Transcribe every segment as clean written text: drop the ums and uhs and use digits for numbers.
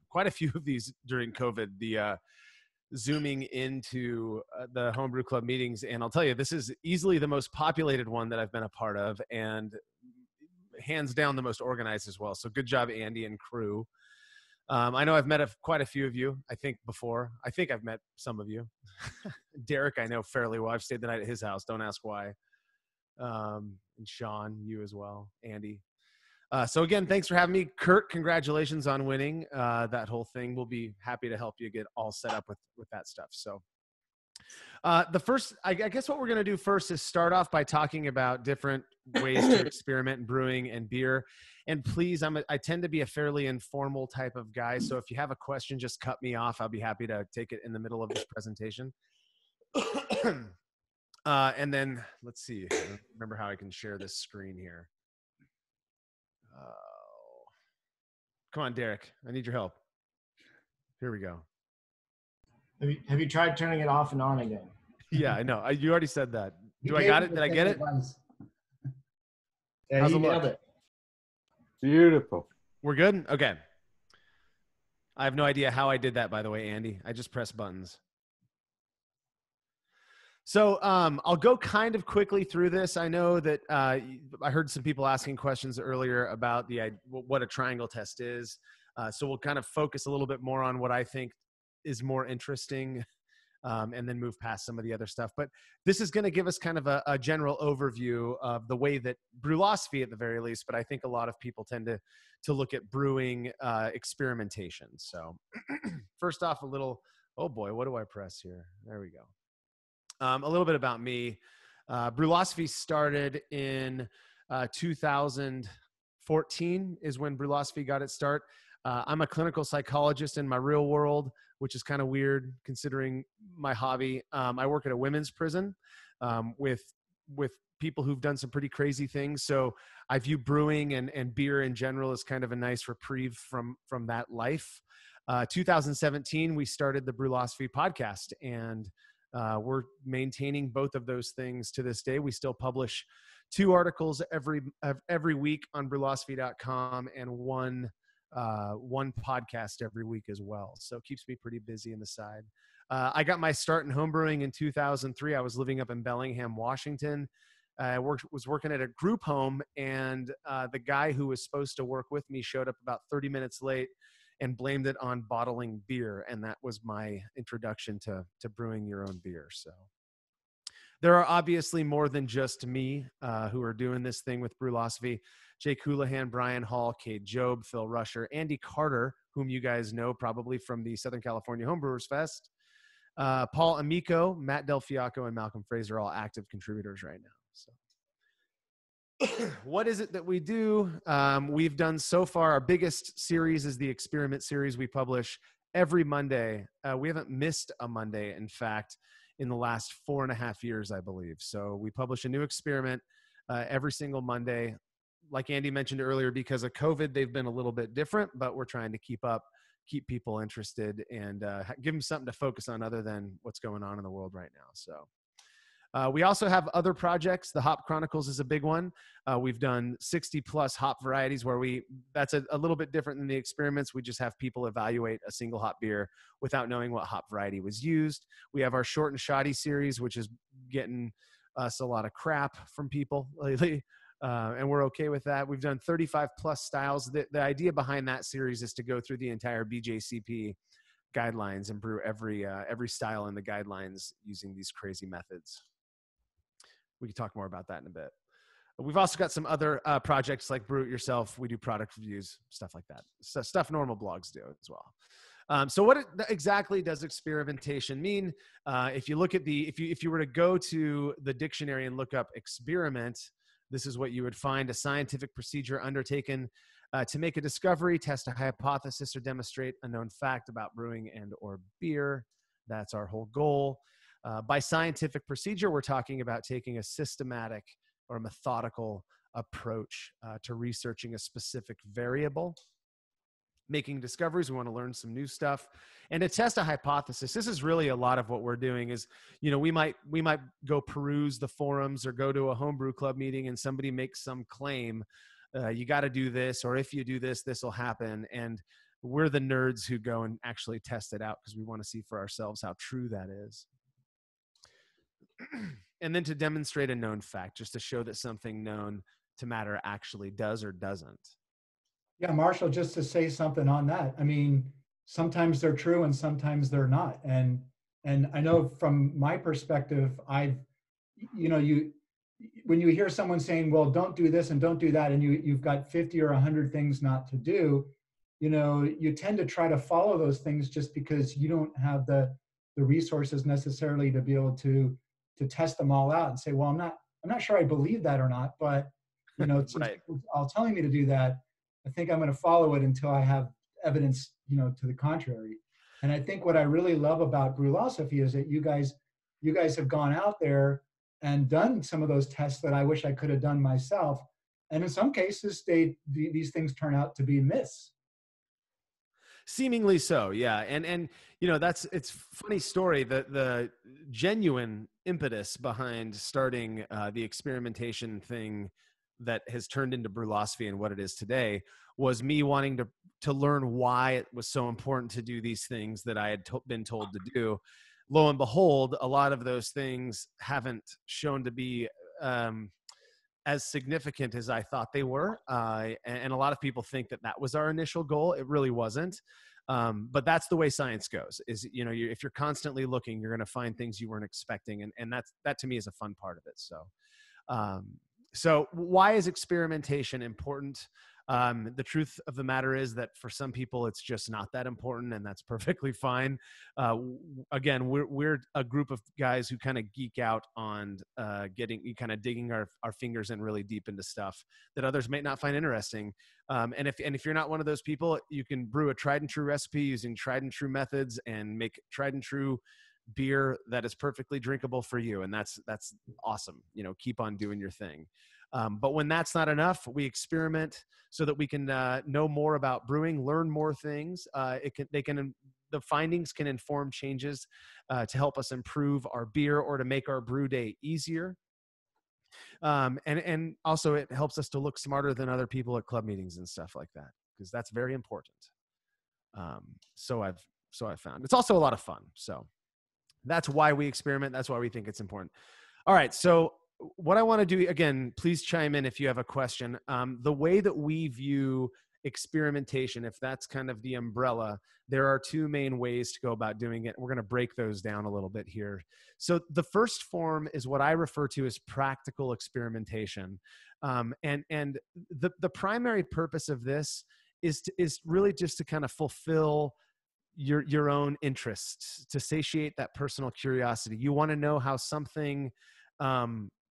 quite a few of these during COVID, the zooming into the homebrew club meetings. And I'll tell you, this is easily the most populated one that I've been a part of, and hands down the most organized as well. So good job, Andy and crew. I know I've met quite a few of you, I think, before. I think I've met some of you. Derek, I know fairly well. I've stayed the night at his house. Don't ask why. And Sean, you as well. Andy. So again, thanks for having me. Kurt, congratulations on winning that whole thing. We'll be happy to help you get all set up with that stuff. So the first, I guess what we're going to do first is start off by talking about different ways to experiment in brewing and beer. And please, I tend to be a fairly informal type of guy. So if you have a question, just cut me off. I'll be happy to take it in the middle of this presentation. And then let's see. I don't remember how I can share this screen here. Come on, Derek. I need your help. Here we go. Have you tried turning it off and on again? Yeah, I know. You already said that. Do I got it? Did I get it? Yeah, how's you it nailed look? it. Beautiful. We're good? Okay. I have no idea how I did that, by the way, Andy. I just pressed buttons. So I'll go kind of quickly through this. I know that I heard some people asking questions earlier about what a triangle test is. So we'll kind of focus a little bit more on what I think is more interesting and then move past some of the other stuff. But this is going to give us kind of a general overview of the way that Brülosophy, at the very least, but I think a lot of people tend to look at brewing experimentation. So first off, oh boy, what do I press here? There we go. A little bit about me. Brülosophy started in 2014 is when Brülosophy got its start. I'm a clinical psychologist in my real world, which is kind of weird considering my hobby. I work at a women's prison with people who've done some pretty crazy things. So I view brewing and beer in general as kind of a nice reprieve from that life. 2017, we started the Brülosophy podcast, and we're maintaining both of those things to this day. We still publish 2 articles every week on Brülosophy.com and one podcast every week as well. So it keeps me pretty busy on the side. I got my start in homebrewing in 2003. I was living up in Bellingham, Washington. I was working at a group home, and the guy who was supposed to work with me showed up about 30 minutes late and blamed it on bottling beer. And that was my introduction to brewing your own beer. So there are obviously more than just me who are doing this thing with Brülosophy. Jake Houlihan, Brian Hall, Kate Job, Phil Rusher, Andy Carter, whom you guys know probably from the Southern California Homebrewers Fest, Paul Amico, Matt Del Fiacco, and Malcolm Fraser, all active contributors right now. So what is it that we do? We've done so far, our biggest series is the Experiment series. We publish every Monday. We haven't missed a Monday, in fact, in the last 4.5 years, I believe. So we publish a new experiment every single Monday. Like Andy mentioned earlier, because of COVID, they've been a little bit different, but we're trying to keep people interested and give them something to focus on other than what's going on in the world right now. So we also have other projects. The Hop Chronicles is a big one. We've done 60 plus hop varieties where that's a little bit different than the experiments. We just have people evaluate a single hop beer without knowing what hop variety was used. We have our Short and Shoddy series, which is getting us a lot of crap from people lately. And we're okay with that. We've done 35 plus styles. The idea behind that series is to go through the entire BJCP guidelines and brew every style in the guidelines using these crazy methods. We can talk more about that in a bit. We've also got some other projects like Brew It Yourself. We do product reviews, stuff like that. So stuff normal blogs do as well. So what exactly does experimentation mean? If you look at if you were to go to the dictionary and look up experiment, this is what you would find: a scientific procedure undertaken to make a discovery, test a hypothesis, or demonstrate a known fact about brewing and or beer. That's our whole goal. By scientific procedure, we're talking about taking a systematic or methodical approach to researching a specific variable, making discoveries. We want to learn some new stuff, and to test a hypothesis. This is really a lot of what we're doing. Is, we might go peruse the forums or go to a homebrew club meeting, and somebody makes some claim. You got to do this, or if you do this, this will happen. And we're the nerds who go and actually test it out because we want to see for ourselves how true that is. And then to demonstrate a known fact, just to show that something known to matter actually does or doesn't. Yeah, Marshall, just to say something on that. I mean, sometimes they're true and sometimes they're not. And I know from my perspective, when you hear someone saying, well, don't do this and don't do that, and you've got 50 or 100 things not to do, you tend to try to follow those things just because you don't have the resources necessarily to be able to test them all out and say, well, I'm not sure I believe that or not, but since Right. people are all telling me to do that, I think I'm going to follow it until I have evidence, to the contrary. And I think what I really love about Brülosophy is that you guys have gone out there and done some of those tests that I wish I could have done myself. And in some cases, these things turn out to be myths. Seemingly so, yeah. And it's funny story. The genuine impetus behind starting the experimentation thing that has turned into Brülosophy and what it is today was me wanting to learn why it was so important to do these things that I had been told to do. Lo and behold, a lot of those things haven't shown to be as significant as I thought they were. And a lot of people think that was our initial goal. It really wasn't. But that's the way science goes, is, if you're constantly looking, you're going to find things you weren't expecting. And that to me is a fun part of it. So why is experimentation important? The truth of the matter is that for some people, it's just not that important, and that's perfectly fine. Again, we're a group of guys who kind of geek out on digging our fingers in really deep into stuff that others might not find interesting. And if you're not one of those people, you can brew a tried and true recipe using tried and true methods and make tried and true beer that is perfectly drinkable for you. And that's awesome. Keep on doing your thing. But when that's not enough, we experiment so that we can know more about brewing, learn more things. The findings can inform changes to help us improve our beer or to make our brew day easier. And also it helps us to look smarter than other people at club meetings and stuff like that, because that's very important. So I've found it's also a lot of fun. So that's why we experiment. That's why we think it's important. All right. So what I want to do, again, please chime in if you have a question. The way that we view experimentation, if that's kind of the umbrella, there are two main ways to go about doing it. We're going to break those down a little bit here. So the first form is what I refer to as practical experimentation. And the primary purpose of this is really just to kind of fulfill your own interests, to satiate that personal curiosity. You want to know how something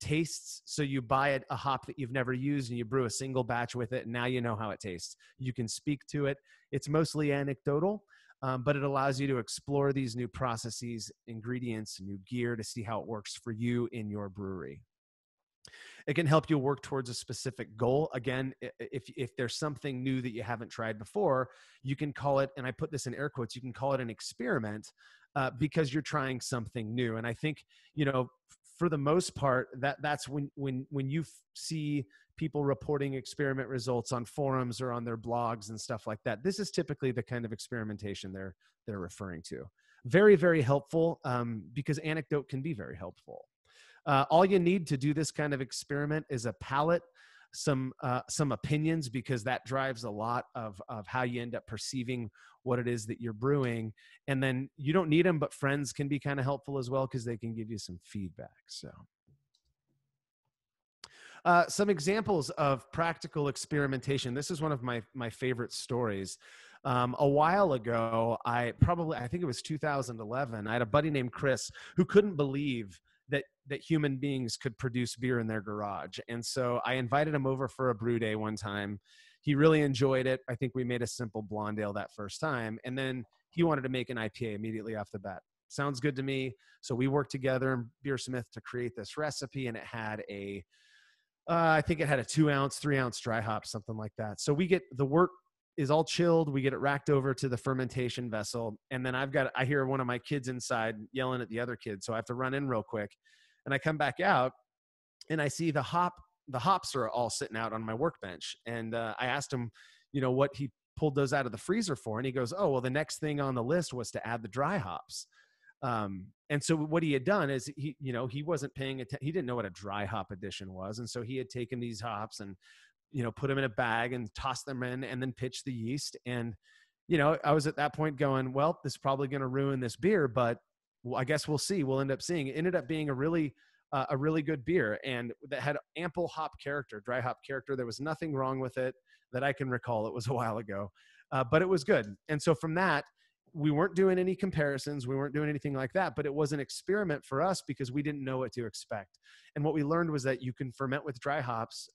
tastes, so you buy a hop that you've never used and you brew a single batch with it, and now you know how it tastes. You can speak to it. It's mostly anecdotal, but it allows you to explore these new processes, ingredients, new gear to see how it works for you in your brewery. It can help you work towards a specific goal. Again, if there's something new that you haven't tried before, you can call it, and I put this in air quotes, you can call it an experiment because you're trying something new. And I think, for the most part, that's when you see people reporting experiment results on forums or on their blogs and stuff like that, this is typically the kind of experimentation they're referring to. Very, very helpful, because anecdote can be very helpful. All you need to do this kind of experiment is a palate, some opinions, because that drives a lot of how you end up perceiving what it is that you're brewing. And then you don't need them, but friends can be kind of helpful as well, because they can give you some feedback. So some examples of practical experimentation. This is one of my favorite stories. A while ago, I think it was 2011, I had a buddy named Chris who couldn't believe that human beings could produce beer in their garage. And so I invited him over for a brew day one time. He really enjoyed it. I think we made a simple blonde ale that first time. And then he wanted to make an IPA immediately off the bat. Sounds good to me. So we worked together in Beersmith to create this recipe, and it had I think it had a 2-ounce, 3-ounce dry hop, something like that. So the wort is all chilled. We get it racked over to the fermentation vessel. And then I hear one of my kids inside yelling at the other kid. So I have to run in real quick. And I come back out and I see the hops are all sitting out on my workbench. And I asked him, what he pulled those out of the freezer for. And he goes, oh, well, the next thing on the list was to add the dry hops. And so what he had done is he wasn't paying attention. He didn't know what a dry hop addition was. And so he had taken these hops and, put them in a bag and tossed them in and then pitched the yeast. And, I was at that point going, well, this is probably going to ruin this beer, but I guess we'll see. We'll end up seeing. It ended up being a really good beer, and that had ample hop character, dry hop character. There was nothing wrong with it that I can recall. It was a while ago, but it was good. And so from that, we weren't doing any comparisons. We weren't doing anything like that, but it was an experiment for us because we didn't know what to expect. And what we learned was that you can ferment with dry hops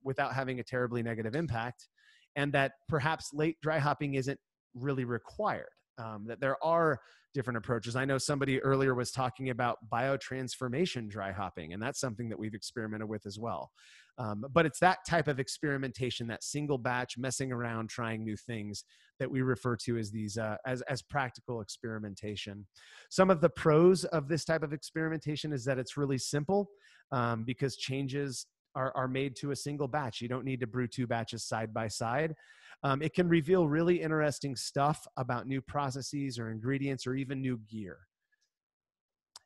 without having a terribly negative impact, and that perhaps late dry hopping isn't really required, that there are different approaches. I know somebody earlier was talking about biotransformation dry hopping, and that's something that we've experimented with as well. But it's that type of experimentation, that single batch, messing around, trying new things, that we refer to as these as practical experimentation. Some of the pros of this type of experimentation is that it's really simple because changes are made to a single batch. You don't need to brew 2 batches side by side. It can reveal really interesting stuff about new processes or ingredients or even new gear.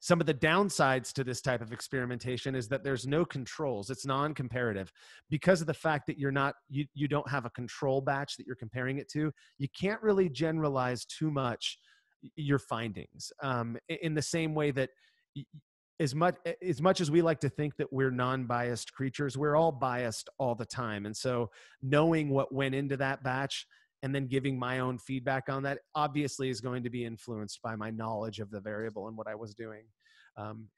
Some of the downsides to this type of experimentation is that there's no controls. It's non-comparative. Because of the fact that you don't have a control batch that you're comparing it to, you can't really generalize too much your findings. In the same way that as much as we like to think that we're non-biased creatures, we're all biased all the time. And so knowing what went into that batch and then giving my own feedback on that obviously is going to be influenced by my knowledge of the variable and what I was doing.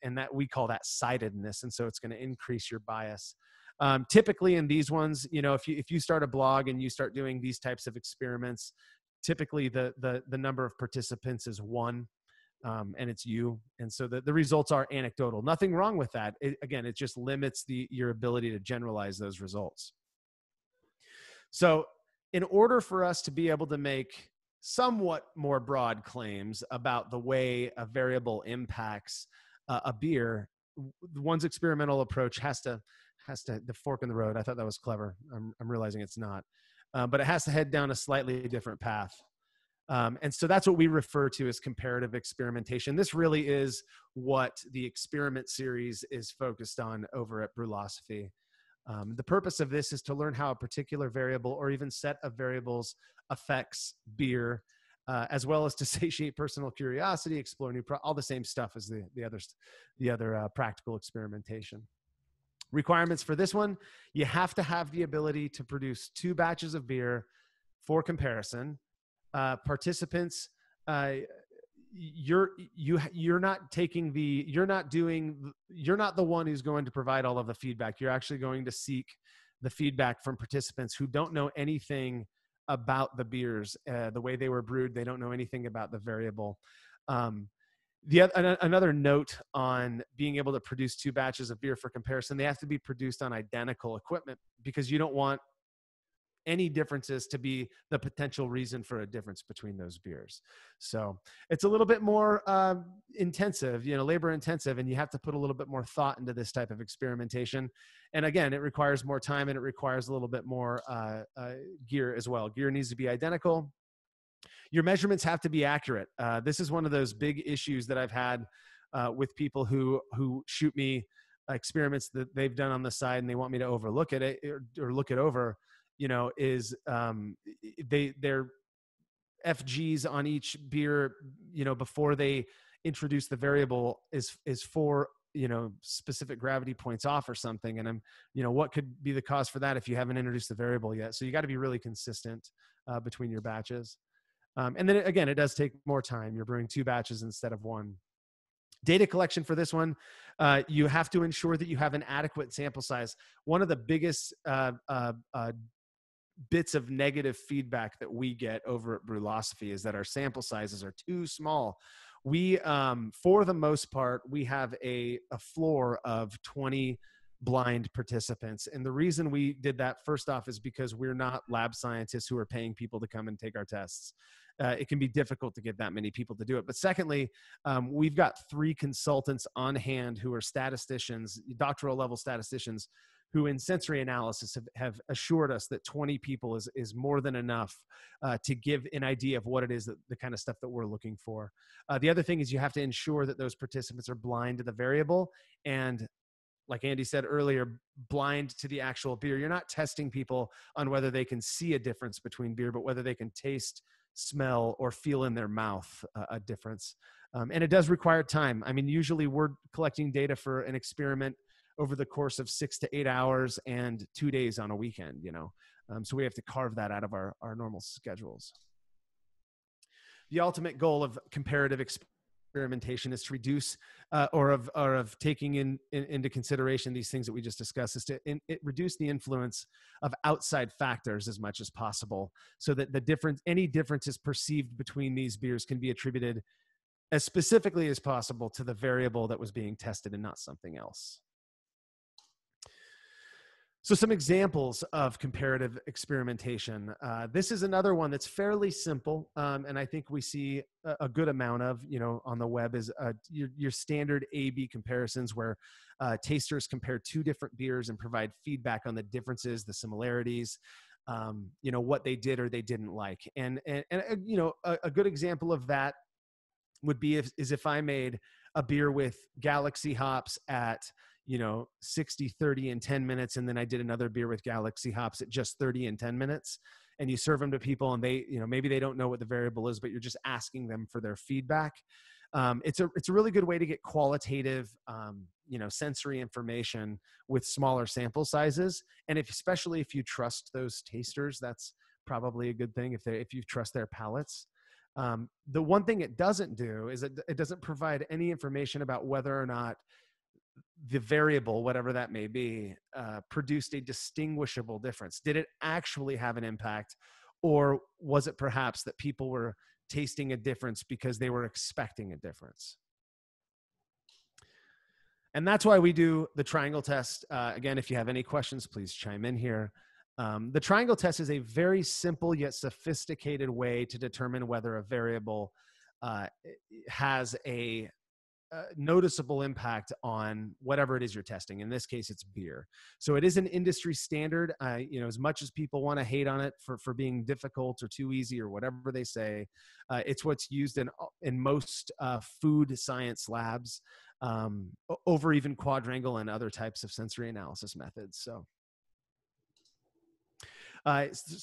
And that we call that sidedness. And so it's going to increase your bias. Typically in these ones, if you start a blog and you start doing these types of experiments, typically the number of participants is 1. And it's you. And so the results are anecdotal. Nothing wrong with that. It just limits your ability to generalize those results. So in order for us to be able to make somewhat more broad claims about the way a variable impacts a beer, one's experimental approach has to the fork in the road. I thought that was clever. I'm realizing it's not, but it has to head down a slightly different path. And so that's what we refer to as comparative experimentation. This really is what the experiment series is focused on over at Brülosophy. The purpose of this is to learn how a particular variable or even set of variables affects beer, as well as to satiate personal curiosity, explore all the same stuff as the other practical experimentation. Requirements for this one: you have to have the ability to produce 2 batches of beer for comparison. Participants, you're not the one who's going to provide all of the feedback. You're actually going to seek the feedback from participants who don't know anything about the beers, the way they were brewed. They don't know anything about the variable. Another note on being able to produce 2 batches of beer for comparison: they have to be produced on identical equipment, because you don't want any differences to be the potential reason for a difference between those beers. So it's a little bit more intensive, labor intensive, and you have to put a little bit more thought into this type of experimentation. And again, it requires more time and it requires a little bit more gear as well. Gear needs to be identical. Your measurements have to be accurate. This is one of those big issues that I've had with people who shoot me experiments that they've done on the side and they want me to overlook it or look it over. Is their FGs on each beer, before they introduce the variable is 4, specific gravity points off or something. And I'm, what could be the cause for that if you haven't introduced the variable yet? So you got to be really consistent between your batches. And then again, it does take more time. You're brewing 2 batches instead of 1. Data collection for this one, you have to ensure that you have an adequate sample size. One of the biggest bits of negative feedback that we get over at Brülosophy is that our sample sizes are too small. We, for the most part, we have a floor of 20 blind participants. And the reason we did that, first off, is because we're not lab scientists who are paying people to come and take our tests. It can be difficult to get that many people to do it. But secondly, we've got 3 consultants on hand who are statisticians, doctoral level statisticians, who in sensory analysis have assured us that 20 people is more than enough to give an idea of what it is, the kind of stuff that we're looking for. The other thing is you have to ensure that those participants are blind to the variable, and like Andy said earlier, blind to the actual beer. You're not testing people on whether they can see a difference between beer, but whether they can taste, smell, or feel in their mouth a difference. And it does require time. I mean, usually we're collecting data for an experiment over the course of 6 to 8 hours and 2 days on a weekend, so we have to carve that out of our normal schedules. The ultimate goal of comparative experimentation is to reduce or of taking into consideration these things that we just discussed, is to reduce the influence of outside factors as much as possible, so that any differences perceived between these beers can be attributed as specifically as possible to the variable that was being tested and not something else. So some examples of comparative experimentation. This is another one that's fairly simple, and I think we see a good amount of, on the web, is your standard A/B comparisons, where tasters compare two different beers and provide feedback on the differences, the similarities, what they did or they didn't like. And a good example of that would be if I made a beer with Galaxy hops at 60, 30, and 10 minutes. And then I did another beer with Galaxy hops at just 30 and 10 minutes. And you serve them to people, and they, maybe they don't know what the variable is, but you're just asking them for their feedback. It's a really good way to get qualitative, sensory information with smaller sample sizes. And especially if you trust those tasters, that's probably a good thing if you trust their palates. The one thing it doesn't do is it doesn't provide any information about whether or not the variable, whatever that may be, produced a distinguishable difference. Did it actually have an impact, or was it perhaps that people were tasting a difference because they were expecting a difference? And that's why we do the triangle test. Again, if you have any questions, please chime in here. The triangle test is a very simple yet sophisticated way to determine whether a variable has a noticeable impact on whatever it is you're testing. In this case, it's beer. So it is an industry standard. As much as people want to hate on it for being difficult or too easy or whatever they say, it's what's used in most food science labs, over even quadrangle and other types of sensory analysis methods. So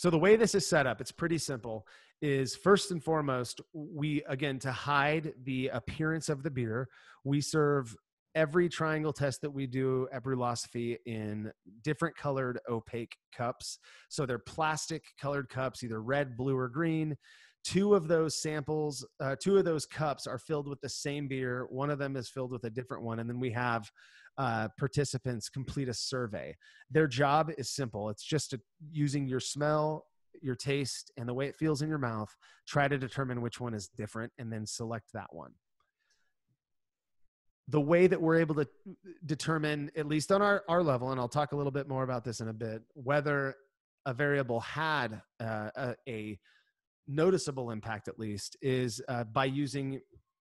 the way this is set up, it's pretty simple, is first and foremost, to hide the appearance of the beer, we serve every triangle test that we do at Brülosophy in different colored opaque cups. So they're plastic colored cups, either red, blue, or green. Two of those cups are filled with the same beer. One of them is filled with a different one. And then we have participants complete a survey. Their job is simple. It's just using your smell, your taste, and the way it feels in your mouth, try to determine which one is different and then select that one. The way that we're able to determine, at least on our level, and I'll talk a little bit more about this in a bit, whether a variable had a noticeable impact, at least, is by using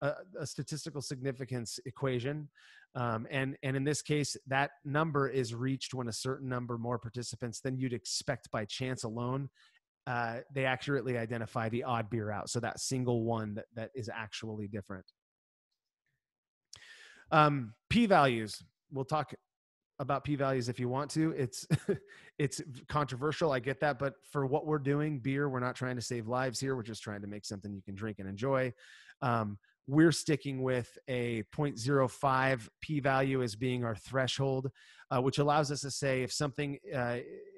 a statistical significance equation. And in this case, that number is reached when a certain number more participants than you'd expect by chance alone, they accurately identify the odd beer out. So that single one that is actually different. P-values. We'll talk about p-values if you want to. It's controversial, I get that, but for what we're doing, beer, we're not trying to save lives here. We're just trying to make something you can drink and enjoy. We're sticking with a 0.05 p-value as being our threshold, which allows us to say if something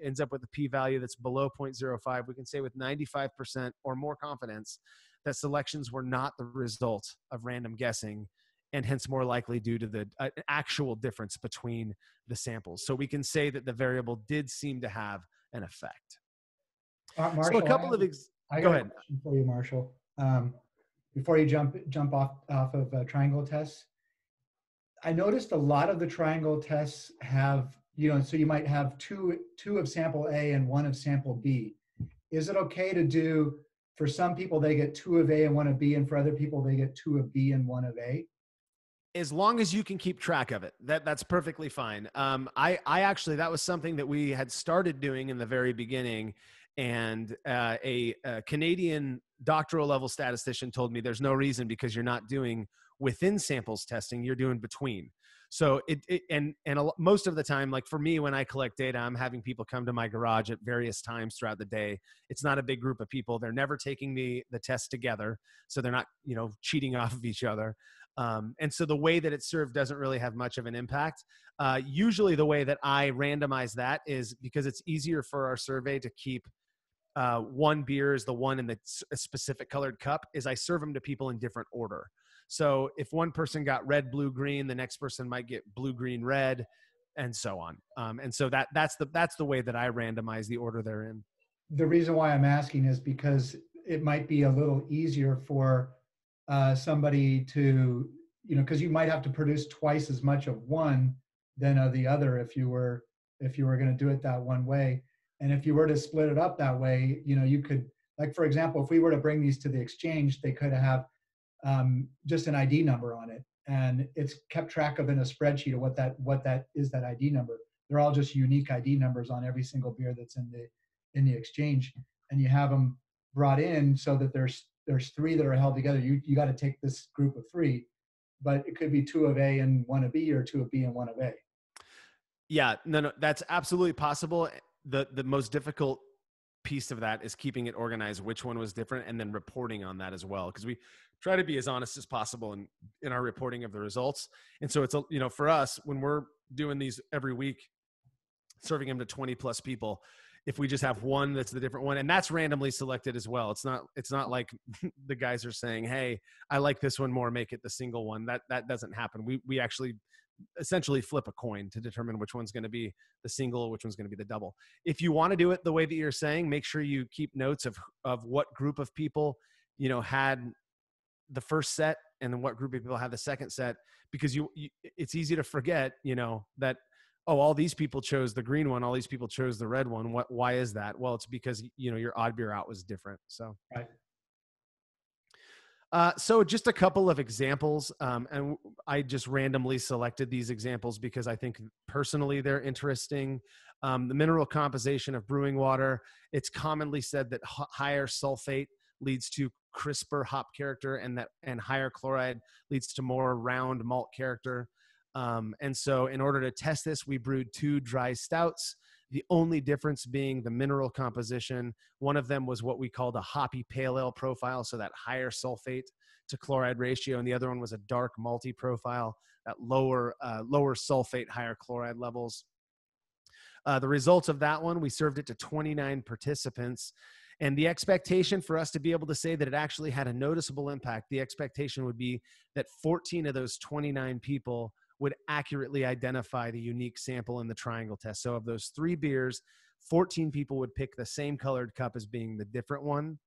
ends up with a p-value that's below 0.05, we can say with 95% or more confidence that selections were not the result of random guessing, and hence more likely due to the actual difference between the samples. So we can say that the variable did seem to have an effect. Marshall, so a couple of go ahead. Question for you, Marshall. Before you jump off of triangle tests, I noticed a lot of the triangle tests have, so you might have two of sample A and one of sample B. Is it okay to do, for some people they get 2 of A and 1 of B, and for other people they get 2 of B and 1 of A? As long as you can keep track of it, that's perfectly fine. I actually, that was something that we had started doing in the very beginning. And a Canadian doctoral level statistician told me there's no reason, because you're not doing within samples testing, you're doing between. So most of the time, like for me, when I collect data, I'm having people come to my garage at various times throughout the day. It's not a big group of people. They're never taking the test together. So they're not, cheating off of each other. And so the way that it's served doesn't really have much of an impact. Usually the way that I randomize that is because it's easier for our survey to keep one beer is the one in the specific colored cup, is I serve them to people in different order. So if one person got red, blue, green, the next person might get blue, green, red, and so on. And so that's the way that I randomize the order they're in. The reason why I'm asking is because it might be a little easier for somebody to, because you might have to produce twice as much of one than of the other if you were going to do it that one way. And if you were to split it up that way, you could, like, for example, if we were to bring these to the exchange, they could have just an ID number on it, and it's kept track of in a spreadsheet of what that is, that ID number. They're all just unique ID numbers on every single beer that's in the exchange, and you have them brought in so that there's three that are held together. You got to take this group of three, but it could be two of A and one of B, or two of B and one of A. Yeah, no, that's absolutely possible. The most difficult piece of that is keeping it organized, which one was different, and then reporting on that as well, because we try to be as honest as possible in our reporting of the results. And so it's, for us, when we're doing these every week, serving them to 20 plus people, if we just have one that's the different one, and that's randomly selected as well. It's not like the guys are saying, hey, I like this one more, make it the single one. That doesn't happen. We actually essentially flip a coin to determine which one's going to be the single, which one's going to be the double. If you want to do it the way that you're saying, make sure you keep notes of what group of people, had the first set, and then what group of people had the second set, because it's easy to forget, that, oh, all these people chose the green one, all these people chose the red one. Why is that? Well, it's because, your odd beer out was different. So, right. So just a couple of examples, and I just randomly selected these examples because I think personally they're interesting. The mineral composition of brewing water, it's commonly said that higher sulfate leads to crisper hop character, and higher chloride leads to more round malt character. And so in order to test this, we brewed 2 dry stouts, the only difference being the mineral composition. One of them was what we called a hoppy pale ale profile, so that higher sulfate to chloride ratio, and the other one was a dark malty profile, that lower sulfate, higher chloride levels. The results of that one, we served it to 29 participants, and the expectation for us to be able to say that it actually had a noticeable impact, the expectation would be that 14 of those 29 people would accurately identify the unique sample in the triangle test. So of those 3 beers, 14 people would pick the same colored cup as being the different one.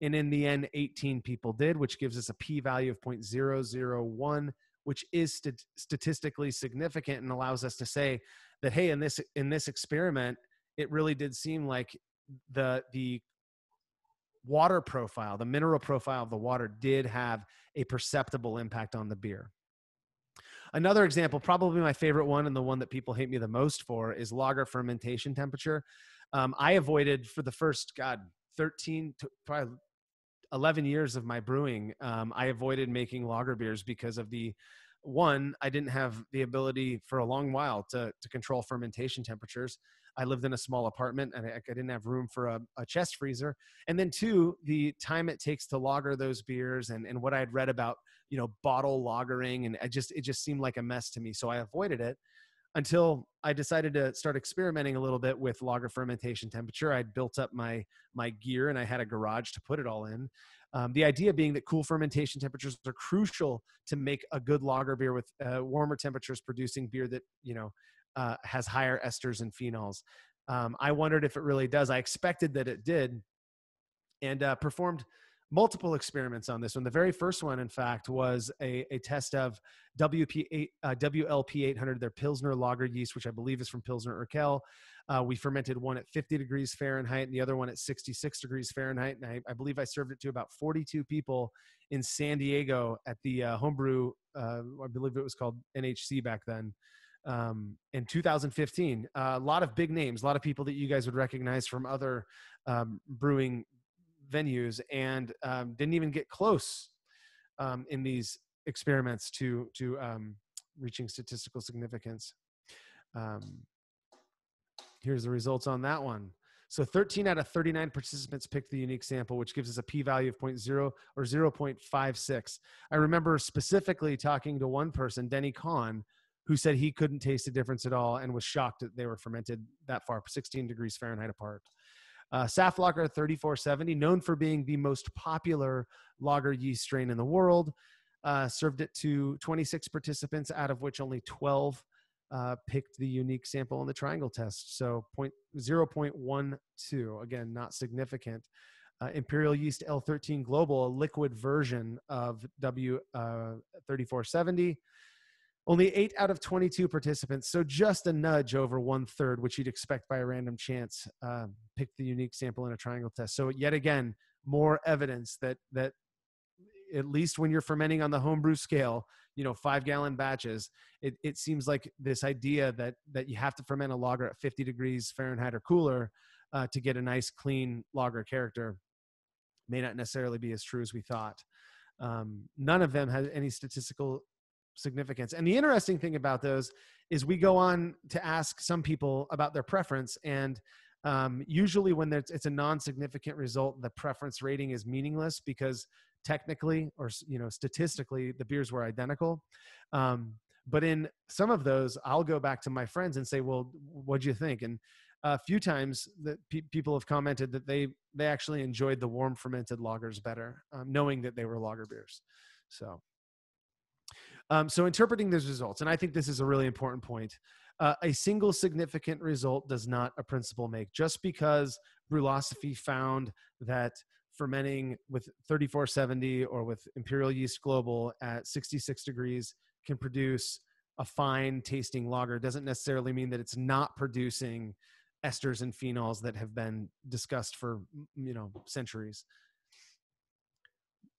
And in the end, 18 people did, which gives us a p-value of 0.001, which is statistically significant and allows us to say that, hey, in this experiment, it really did seem like the water profile, the mineral profile of the water did have a perceptible impact on the beer. Another example, probably my favorite one, and the one that people hate me the most for, is lager fermentation temperature. I avoided, for the first, 13 to probably 11 years of my brewing, I avoided making lager beers because of I didn't have the ability for a long while to control fermentation temperatures. I lived in a small apartment, and I didn't have room for a chest freezer. And then 2, the time it takes to lager those beers, and what I had read about, bottle lagering, and it just seemed like a mess to me. So I avoided it until I decided to start experimenting a little bit with lager fermentation temperature. I'd built up my gear, and I had a garage to put it all in. The idea being that cool fermentation temperatures are crucial to make a good lager beer, with warmer temperatures producing beer that, has higher esters and phenols. I wondered if it really does. I expected that it did, and performed multiple experiments on this one. The very first one, in fact, was a test of WLP 800, their Pilsner lager yeast, which I believe is from Pilsner Urquell. We fermented one at 50 degrees Fahrenheit and the other one at 66 degrees Fahrenheit. And I believe I served it to about 42 people in San Diego at the homebrew, I believe it was called NHC back then, in 2015. A lot of big names, a lot of people that you guys would recognize from other brewing venues, and didn't even get close in these experiments to reaching statistical significance. Here's the results on that one. So 13 out of 39 participants picked the unique sample, which gives us a p-value of 0.0 or 0.56. I remember specifically talking to one person, Denny Kahn, who said he couldn't taste a difference at all and was shocked that they were fermented that far, 16 degrees Fahrenheit apart. Saf Lager 3470, known for being the most popular lager yeast strain in the world, served it to 26 participants, out of which only 12 picked the unique sample in the triangle test. So 0.12, again, not significant. Imperial Yeast L13 Global, a liquid version of W3470, only 8 out of 22 participants, so just a nudge over 1/3, which you'd expect by a random chance, picked the unique sample in a triangle test. So yet again, more evidence that at least when you're fermenting on the homebrew scale, 5-gallon batches, it seems like this idea that you have to ferment a lager at 50 degrees Fahrenheit or cooler to get a nice clean lager character may not necessarily be as true as we thought. None of them had any statistical significance. And the interesting thing about those is we go on to ask some people about their preference, and usually when it's a non-significant result, the preference rating is meaningless because technically or statistically the beers were identical. But in some of those, I'll go back to my friends and say, well, what'd you think? And a few times that people have commented that they actually enjoyed the warm fermented lagers better, knowing that they were lager beers. So interpreting those results, and I think this is a really important point, a single significant result does not a principle make. Just because Brülosophy found that fermenting with 3470 or with Imperial Yeast Global at 66 degrees can produce a fine tasting lager doesn't necessarily mean that it's not producing esters and phenols that have been discussed for centuries.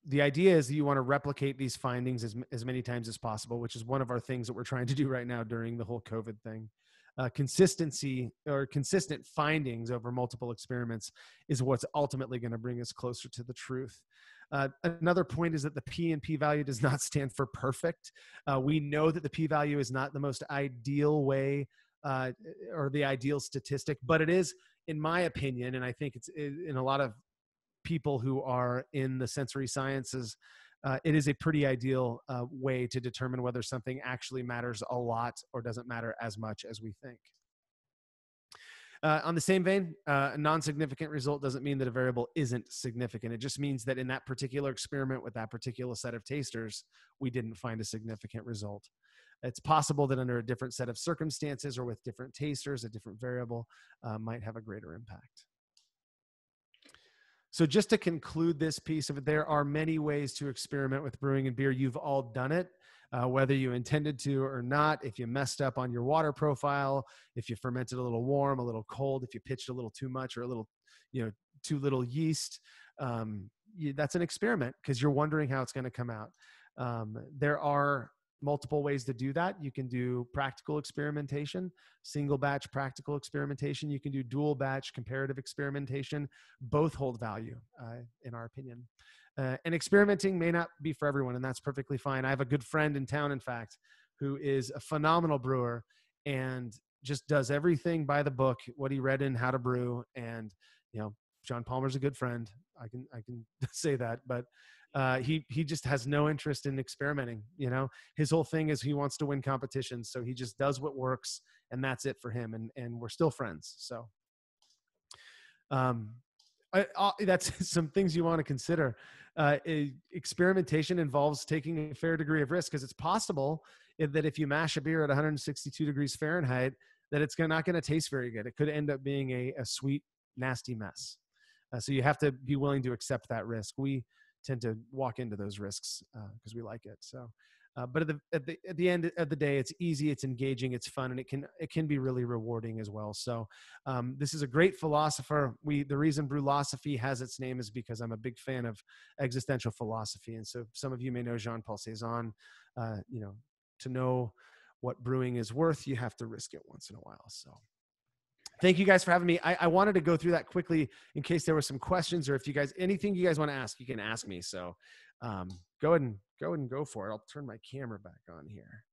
The idea is that you want to replicate these findings as many times as possible, which is one of our things that we're trying to do right now during the whole COVID thing. Consistency or consistent findings over multiple experiments is what's ultimately going to bring us closer to the truth. Another point is that the P and p-value does not stand for perfect. We know that the p-value is not the most ideal way or the ideal statistic, but it is, in my opinion, and I think it's in a lot of people who are in the sensory sciences, it is a pretty ideal way to determine whether something actually matters a lot or doesn't matter as much as we think. On the same vein, a non-significant result doesn't mean that a variable isn't significant. It just means that in that particular experiment with that particular set of tasters, we didn't find a significant result. It's possible that under a different set of circumstances or with different tasters, a different variable might have a greater impact. So just to conclude this piece of it, there are many ways to experiment with brewing and beer. You've all done it, whether you intended to or not. If you messed up on your water profile, if you fermented a little warm, a little cold, if you pitched a little too much or a little, too little yeast, that's an experiment because you're wondering how it's going to come out. There are multiple ways to do that. You can do practical experimentation, single batch practical experimentation. You can do dual batch comparative experimentation. Both hold value, in our opinion. And experimenting may not be for everyone, and that's perfectly fine. I have a good friend in town, in fact, who is a phenomenal brewer and just does everything by the book, what he read in How to Brew. And, John Palmer's a good friend. I can say that, but he just has no interest in experimenting. His whole thing is he wants to win competitions. So he just does what works, and that's it for him. And we're still friends. So that's some things you want to consider. Experimentation involves taking a fair degree of risk because it's possible that if you mash a beer at 162 degrees Fahrenheit, that it's not going to taste very good. It could end up being a sweet, nasty mess. So you have to be willing to accept that risk. We tend to walk into those risks because we like it. So, but at the end of the day, it's easy, it's engaging, it's fun, and it can be really rewarding as well. So, this is a great philosopher. The reason Brülosophy has its name is because I'm a big fan of existential philosophy, and so some of you may know Jean-Paul Cézanne. To know what brewing is worth, you have to risk it once in a while. So. Thank you guys for having me. I wanted to go through that quickly in case there were some questions, or if you guys, anything you guys want to ask, you can ask me. So go ahead and go for it. I'll turn my camera back on here.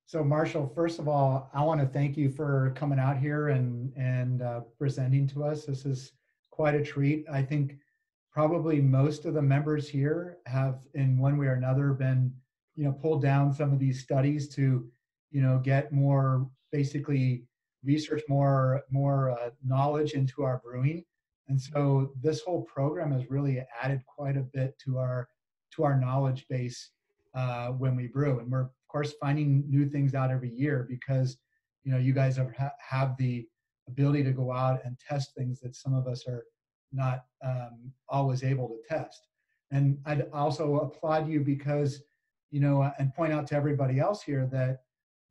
So Marshall, first of all, I want to thank you for coming out here and presenting to us. This is quite a treat. I think probably most of the members here have in one way or another been, pulled down some of these studies to, get more basically research, more knowledge into our brewing. And so this whole program has really added quite a bit to our knowledge base when we brew. And we're of course finding new things out every year because you guys have the ability to go out and test things that some of us are not always able to test. And I'd also applaud you because and point out to everybody else here that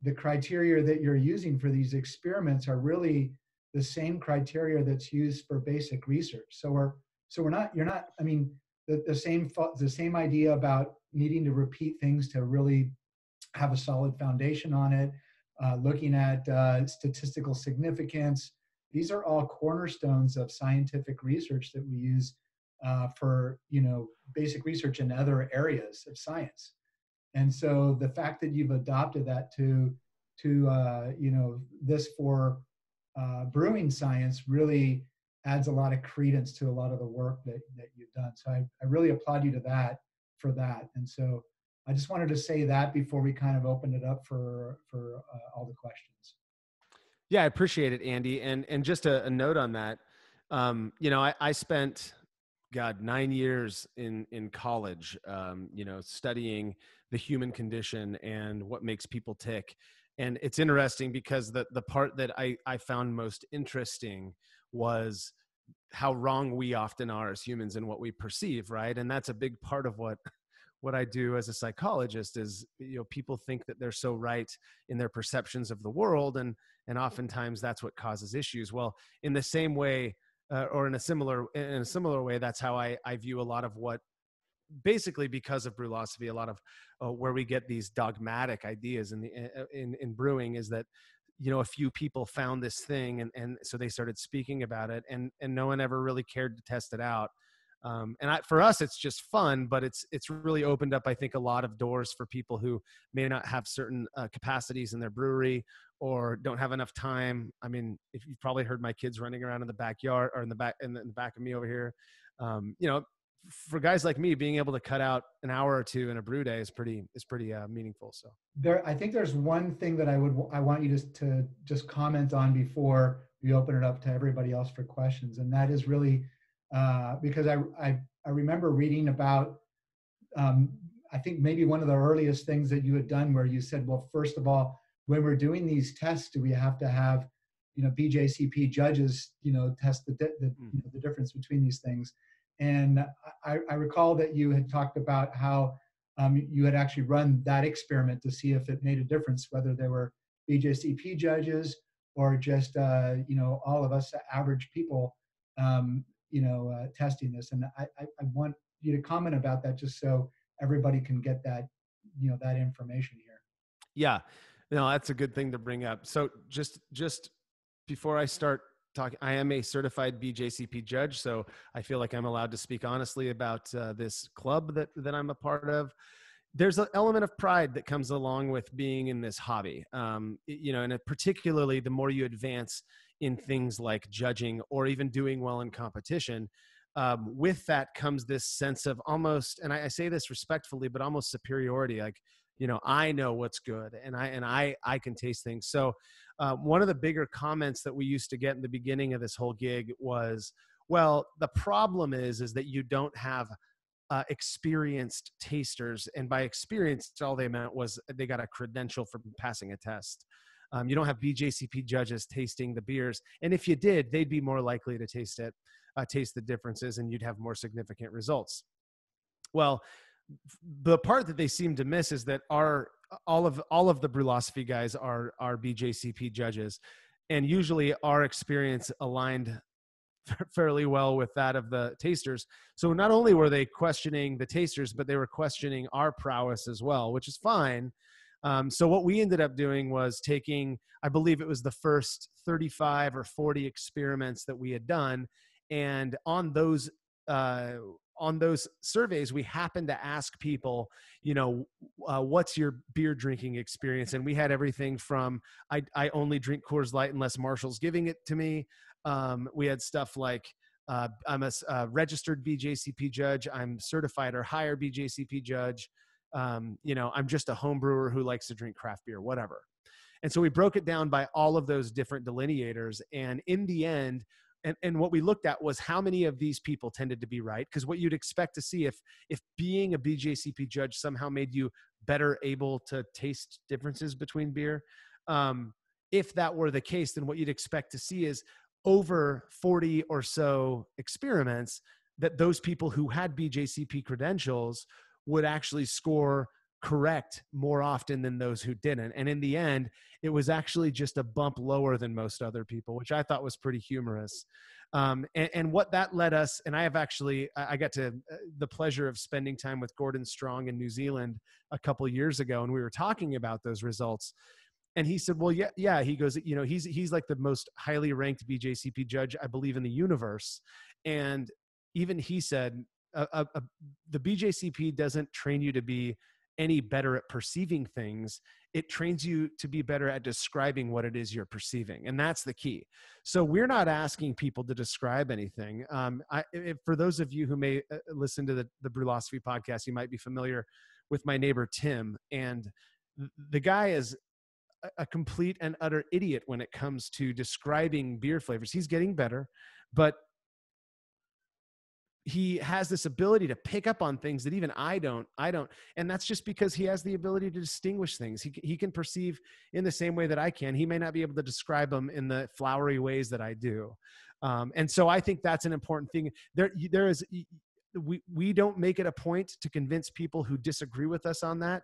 the criteria that you're using for these experiments are really the same criteria that's used for basic research. So you're not, I mean, the same idea about needing to repeat things to really have a solid foundation on it, looking at statistical significance. These are all cornerstones of scientific research that we use for, basic research in other areas of science. And so the fact that you've adopted that to this for brewing science really adds a lot of credence to a lot of the work that you've done. So I really applaud you for that. And so I just wanted to say that before we kind of opened it up for all the questions. Yeah, I appreciate it, Andy. And just a note on that, I spent 9 years in college, studying the human condition and what makes people tick. And it's interesting because the part that I found most interesting was how wrong we often are as humans in what we perceive, right? And that's a big part of what I do as a psychologist is, people think that they're so right in their perceptions of the world. And oftentimes that's what causes issues. Well, in the same way, or in a similar way, that's how I view a lot of what, basically because of Brülosophy, a lot of where we get these dogmatic ideas in brewing is that, a few people found this thing and so they started speaking about it and no one ever really cared to test it out. For us, it's just fun, but it's really opened up, I think, a lot of doors for people who may not have certain capacities in their brewery or don't have enough time. I mean, if you've probably heard my kids running around in the backyard or in the back of me over here, for guys like me, being able to cut out an hour or two in a brew day is pretty meaningful. So I think there's one thing that I want you to just comment on before we open it up to everybody else for questions, and that is really because I remember reading about I think maybe one of the earliest things that you had done where you said, well, first of all, when we're doing these tests, do we have to have BJCP judges test the difference between these things? And I recall that you had talked about how you had actually run that experiment to see if it made a difference, whether they were BJCP judges or just all of us average people testing this. And I want you to comment about that just so everybody can get that that information here. Yeah, no, that's a good thing to bring up. So just before I start talking, I am a certified BJCP judge, so I feel like I'm allowed to speak honestly about this club that I'm a part of. There's an element of pride that comes along with being in this hobby, and particularly the more you advance in things like judging or even doing well in competition, with that comes this sense of almost, and I say this respectfully, but almost superiority. Like, I know what's good, and I can taste things. So one of the bigger comments that we used to get in the beginning of this whole gig was, well, the problem is that you don't have experienced tasters. And by experienced, all they meant was they got a credential for passing a test. You don't have BJCP judges tasting the beers. And if you did, they'd be more likely to taste the differences, and you'd have more significant results. Well, the part that they seem to miss is that all of the Brülosophy guys are BJCP judges, and usually our experience aligned fairly well with that of the tasters. So not only were they questioning the tasters, but they were questioning our prowess as well, which is fine. So what we ended up doing was taking, I believe it was the first 35 or 40 experiments that we had done, and on those surveys, we happened to ask people, what's your beer drinking experience? And we had everything from, I only drink Coors Light unless Marshall's giving it to me. We had stuff like, I'm a registered BJCP judge. I'm certified or higher BJCP judge. I'm just a home brewer who likes to drink craft beer, whatever. And so we broke it down by all of those different delineators. And in the end, and what we looked at was how many of these people tended to be right. Because what you'd expect to see if being a BJCP judge somehow made you better able to taste differences between beer, if that were the case, then what you'd expect to see is over 40 or so experiments that those people who had BJCP credentials would actually score correct more often than those who didn't. And in the end, it was actually just a bump lower than most other people, which I thought was pretty humorous. And what that led us, and I got to the pleasure of spending time with Gordon Strong in New Zealand a couple years ago, and we were talking about those results. And he said, well, yeah. He goes, he's like the most highly ranked BJCP judge, I believe, in the universe. And even he said, the BJCP doesn't train you to be any better at perceiving things. It trains you to be better at describing what it is you're perceiving. And that's the key. So we're not asking people to describe anything. For those of you who may listen to the Brülosophy podcast, you might be familiar with my neighbor, Tim. And the guy is a complete and utter idiot when it comes to describing beer flavors. He's getting better, but he has this ability to pick up on things that even I don't. And that's just because he has the ability to distinguish things. He can perceive in the same way that I can. He may not be able to describe them in the flowery ways that I do. And so I think that's an important thing. We don't make it a point to convince people who disagree with us on that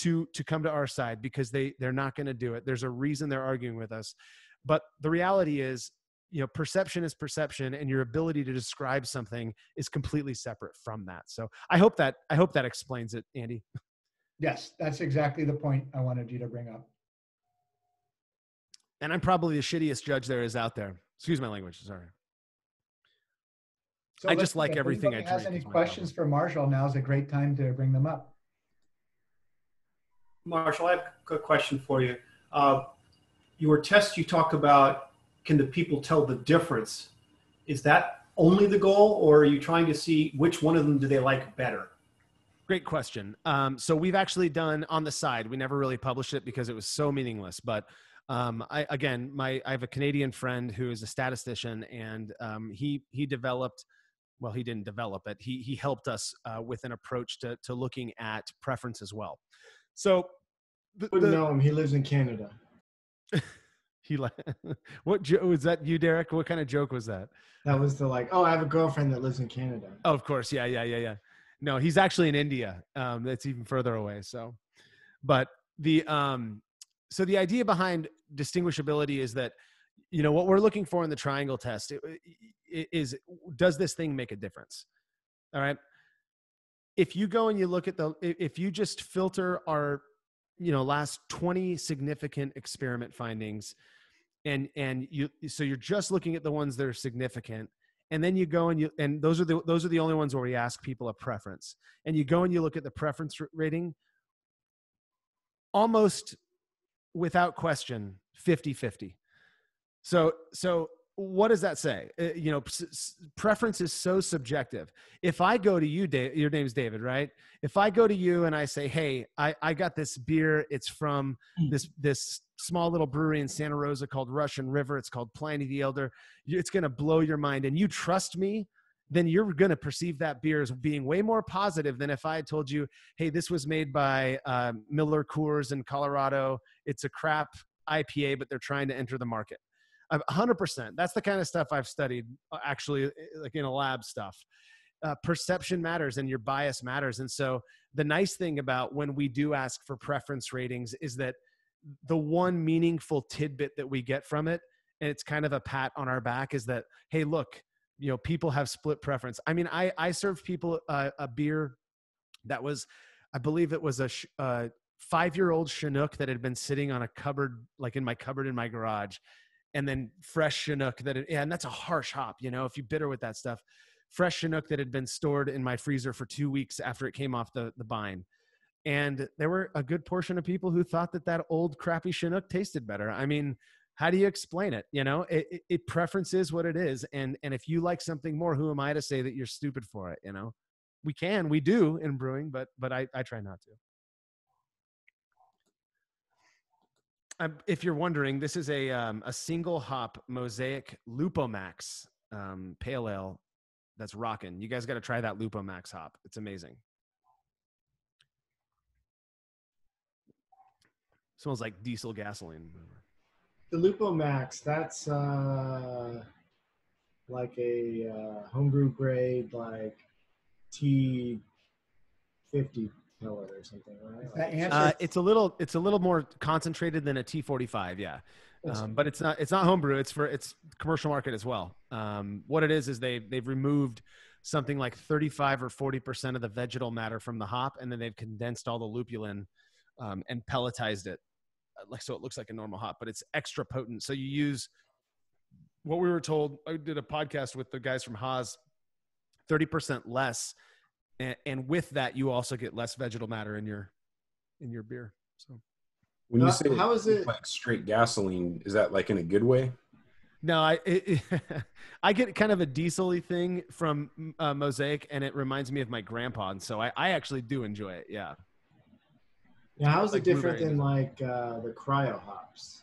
to come to our side, because they're not going to do it. There's a reason they're arguing with us. But the reality is, perception is perception, and your ability to describe something is completely separate from that. So I hope that explains it, Andy. Yes, that's exactly the point I wanted you to bring up. And I'm probably the shittiest judge there is out there. Excuse my language. Sorry. So I just like everything I drink. If anybody has any questions for Marshall, now's a great time to bring them up. Marshall, I have a question for you. Your test, you talk about, can the people tell the difference? Is that only the goal, or are you trying to see which one of them do they like better? Great question. So we've actually done on the side. We never really published it because it was so meaningless. But I have a Canadian friend who is a statistician, and he developed. Well, he didn't develop it. He helped us with an approach to looking at preference as well. So, Wouldn't know him. He lives in Canada. What was that? You, Derek? What kind of joke was that? That was I have a girlfriend that lives in Canada. Oh, of course, yeah. No, he's actually in India. That's even further away. So, but the idea behind distinguishability is that, what we're looking for in the triangle test is, does this thing make a difference? All right. If you go and you look at if you just filter our, last 20 significant experiment findings, and you're just looking at the ones that are significant, and then you go and those are the only ones where we ask people a preference, and you go and you look at the preference rating, almost without question, 50-50. So what does that say? Preference is so subjective. If I go to you, Dave, your name's David, right? If I go to you and I say, hey, I got this beer. It's from this small little brewery in Santa Rosa called Russian River. It's called Pliny the Elder. It's going to blow your mind. And you trust me, then you're going to perceive that beer as being way more positive than if I had told you, hey, this was made by Miller Coors in Colorado. It's a crap IPA, but they're trying to enter the market. 100%. That's the kind of stuff I've studied, actually, like in a lab stuff. perception matters and your bias matters. And so the nice thing about when we do ask for preference ratings is that the one meaningful tidbit that we get from it, and it's kind of a pat on our back, is that, hey, look, people have split preference. I mean, I served people a beer that was, I believe it was a 5-year-old Chinook that had been sitting on a cupboard, like in my cupboard in my garage, and then fresh Chinook and that's a harsh hop, if you bitter with that stuff. Fresh Chinook that had been stored in my freezer for 2 weeks after it came off the vine. And there were a good portion of people who thought that old crappy Chinook tasted better. I mean, how do you explain it? It preference is what it is. And if you like something more, who am I to say that you're stupid for it? We do in brewing, but I try not to. If you're wondering, this is a single hop Mosaic Lupomax pale ale that's rocking. You guys got to try that Lupomax hop. It's amazing. Smells like diesel gasoline. The Lupo Max, that's like a homebrew grade, like T50 pellet or something, right? That answer, It's a little more concentrated than a T45, yeah. But it's not homebrew. It's commercial market as well. What it is they've removed something like 35 or 40% of the vegetal matter from the hop, and then they've condensed all the lupulin and pelletized it, so it looks like a normal hop, but it's extra potent. So you use what we were told. I did a podcast with the guys from Haas, 30% less, and with that you also get less vegetal matter in your beer. So when you say how is it like straight gasoline, is that like in a good way? No, I get kind of a diesel-y thing from Mosaic, and it reminds me of my grandpa, and so I actually do enjoy it. Yeah. Yeah, how is Like it different blueberry. than like the cryo hops?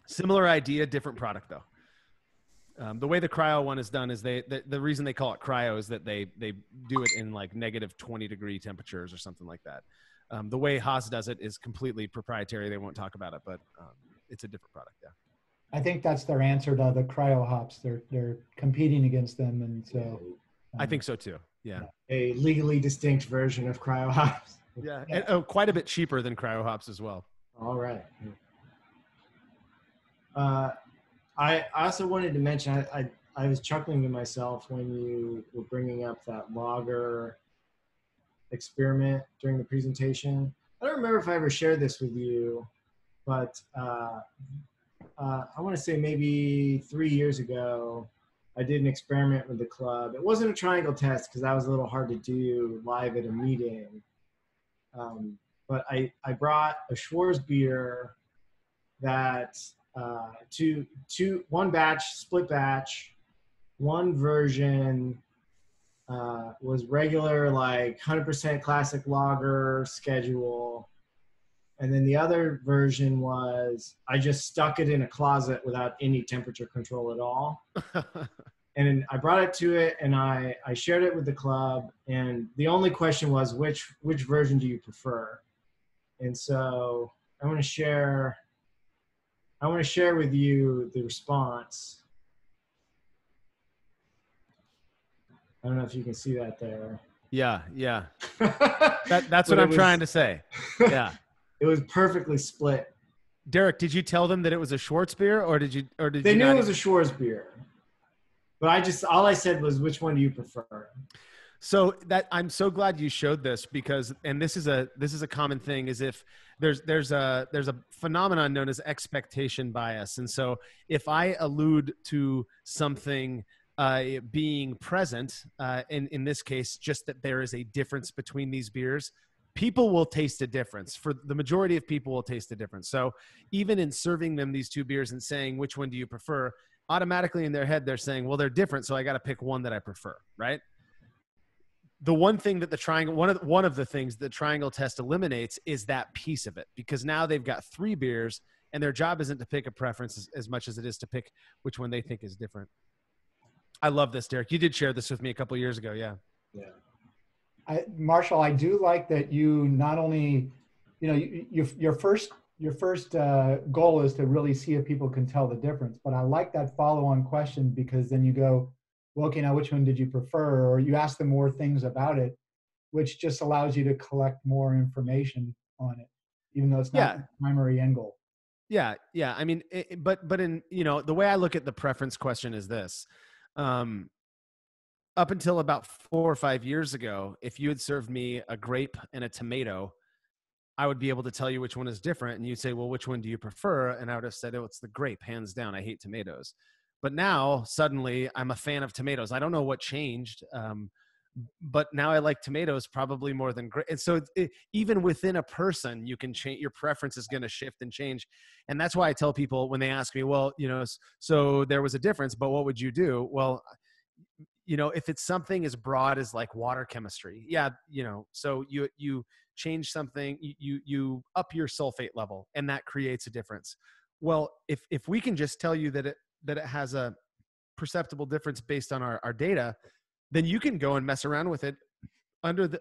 Similar idea, different product though. The way the cryo one is done is the reason they call it cryo is that they do it in like negative 20-degree temperatures or something like that. The way Haas does it is completely proprietary. They won't talk about it, but it's a different product. Yeah. I think that's their answer to the cryo hops. They're competing against them, and so I think so too. Yeah. A legally distinct version of cryo hops. Yeah. And quite a bit cheaper than cryo hops as well. All right. I also wanted to mention, I was chuckling to myself when you were bringing up that lager experiment during the presentation. I don't remember if I ever shared this with you, but I want to say maybe 3 years ago, I did an experiment with the club. It wasn't a triangle test because that was a little hard to do live at a meeting. But I brought a Schwarz beer that one batch, split batch, one version was regular, like 100% classic lager schedule. And then the other version was, I just stuck it in a closet without any temperature control at all. And I brought it to it and I shared it with the club. And the only question was, which version do you prefer? And so I want to share with you the response. I don't know if you can see that there. Yeah. Yeah. That's what I'm trying to say. Yeah. It was perfectly split. Derek, did you tell them that it was a Schwartz beer, or did you They knew it was a Schwarz beer, but all I said was, which one do you prefer? So I'm so glad you showed this because, and this is a common thing, is if there's a phenomenon known as expectation bias. And so if I allude to something being present, in this case, just that there is a difference between these beers, people will taste a difference. For the majority of people will taste a difference. So even in serving them these two beers and saying, which one do you prefer? Automatically in their head, they're saying, well, they're different, so I got to pick one that I prefer, right? The one thing that the triangle, one of the things the triangle test eliminates is that piece of it, because now they've got three beers and their job isn't to pick a preference as much as it is to pick which one they think is different. I love this, Derek. You did share this with me a couple of years ago. Yeah. Yeah. Marshall, I do like that you not only, your first goal is to really see if people can tell the difference, but I like that follow-on question, because then you go, well, okay, now which one did you prefer? Or you ask them more things about it, which just allows you to collect more information on it, even though it's not Yeah. the primary end goal. Yeah. Yeah. I mean, but in, the way I look at the preference question is this. Up until about 4 or 5 years ago, if you had served me a grape and a tomato, I would be able to tell you which one is different. And you'd say, well, which one do you prefer? And I would have said, oh, it's the grape, hands down. I hate tomatoes. But now suddenly I'm a fan of tomatoes. I don't know what changed. But now I like tomatoes probably more than grape. And so even within a person, you can change, your preference is going to shift and change. And that's why I tell people when they ask me, well, so there was a difference, but what would you do? Well, if it's something as broad as like water chemistry, so you change something, you up your sulfate level, and that creates a difference. Well, if we can just tell you that it has a perceptible difference based on our data, then you can go and mess around with it under the,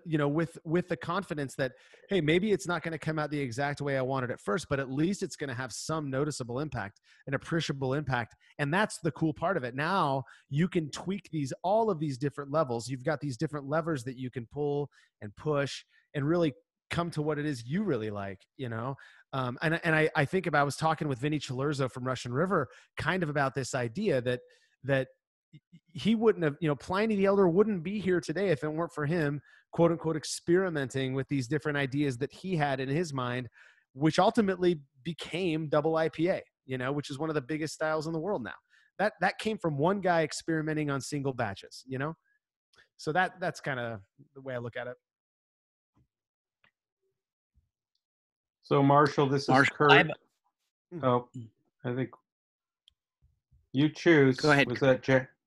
with the confidence that, hey, maybe it's not going to come out the exact way I wanted at first, but at least it's going to have some noticeable impact, an appreciable impact. And that's the cool part of it. Now you can tweak all of these different levels. You've got these different levers that you can pull and push and really come to what it is you really like, and I think I was talking with Vinny Cilurzo from Russian River kind of about this idea that he wouldn't have, Pliny the Elder wouldn't be here today if it weren't for him, quote unquote, experimenting with these different ideas that he had in his mind, which ultimately became double IPA, which is one of the biggest styles in the world now. That came from one guy experimenting on single batches, So that's kind of the way I look at it. So Marshall, this is Kurt. Oh, I think you choose. Go ahead. Was that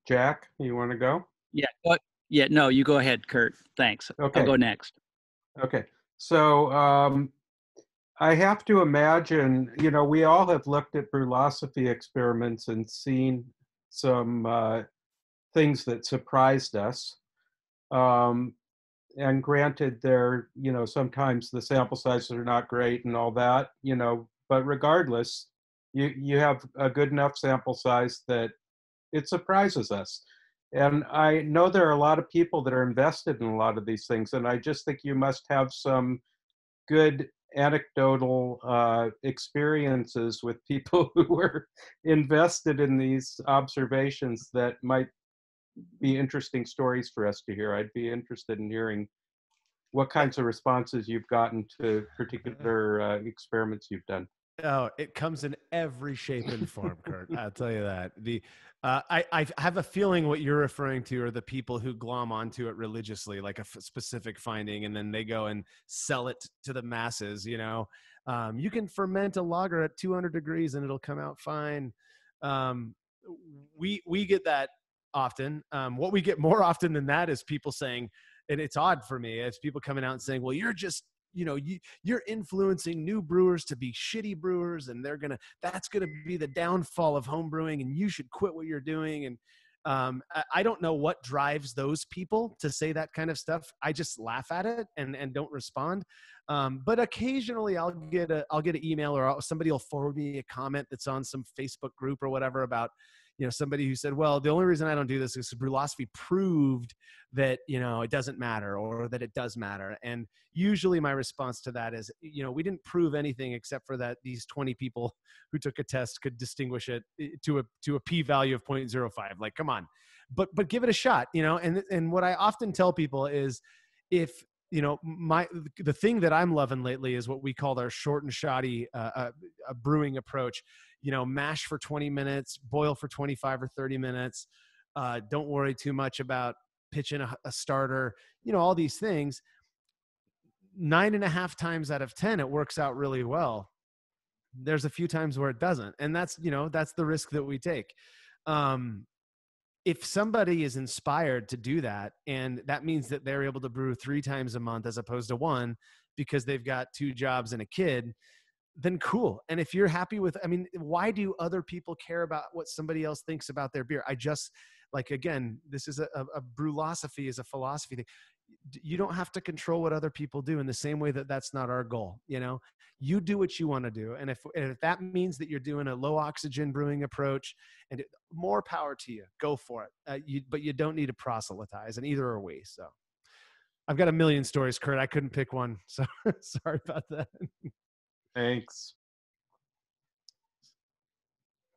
Jack? You want to go? Yeah. No, you go ahead, Kurt. Thanks. Okay. I'll go next. Okay. So I have to imagine, we all have looked at Brülosophy experiments and seen some things that surprised us. And granted, they're, sometimes the sample sizes are not great and all that, but regardless, you have a good enough sample size that it surprises us. And I know there are a lot of people that are invested in a lot of these things, and I just think you must have some good anecdotal experiences with people who were invested in these observations that might be interesting stories for us to hear. I'd be interested in hearing what kinds of responses you've gotten to particular experiments you've done. Oh, it comes in every shape and form, Kurt. I'll tell you that. I have a feeling what you're referring to are the people who glom onto it religiously, like a specific finding, and then they go and sell it to the masses. You can ferment a lager at 200 degrees and it'll come out fine. We get that often. What we get more often than that is people saying, and it's odd for me, it's people coming out and saying, well, you're just, you're influencing new brewers to be shitty brewers, and that's gonna be the downfall of home brewing, and you should quit what you're doing. And I don't know what drives those people to say that kind of stuff. I just laugh at it and don't respond. But occasionally I'll get an email, or somebody will forward me a comment that's on some Facebook group or whatever about, somebody who said, well, the only reason I don't do this is Brülosophy proved that, it doesn't matter, or that it does matter. And usually my response to that is, we didn't prove anything except for that these 20 people who took a test could distinguish it to a p-value of 0.05. Like, come on, but give it a shot, and what I often tell people is, if, the thing that I'm loving lately is what we call our short and shoddy a brewing approach. Mash for 20 minutes, boil for 25 or 30 minutes. Don't worry too much about pitching a starter, all these things. 9.5 times out of 10, it works out really well. There's a few times where it doesn't. And that's the risk that we take. If somebody is inspired to do that, and that means that they're able to brew 3 times a month as opposed to 1 because they've got 2 jobs and a kid, then cool. And if you're happy with, why do other people care about what somebody else thinks about their beer? Again, this is a Brülosophy is a philosophy thing. you don't have to control what other people do, in the same way that that's not our goal. You know, you do what you want to do. And if that means that you're doing a low oxygen brewing approach, and more power to you, go for it. But you don't need to proselytize, and either are we. So I've got a million stories, Kurt. I couldn't pick one. So sorry about that. Thanks.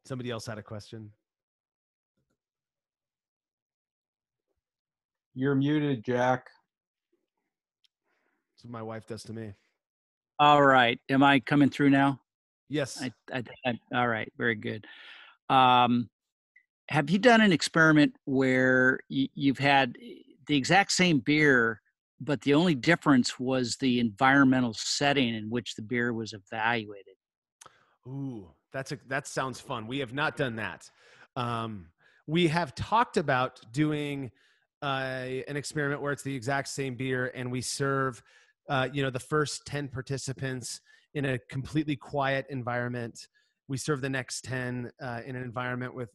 Somebody else had a question. You're muted, Jack. That's what my wife does to me. All right. Am I coming through now? Yes. All right. Very good. Have you done an experiment where you've had the exact same beer, but the only difference was the environmental setting in which the beer was evaluated? Ooh, that sounds fun. We have not done that. We have talked about doing an experiment where it's the exact same beer, and we serve, the first 10 participants in a completely quiet environment. We serve the next 10 in an environment with,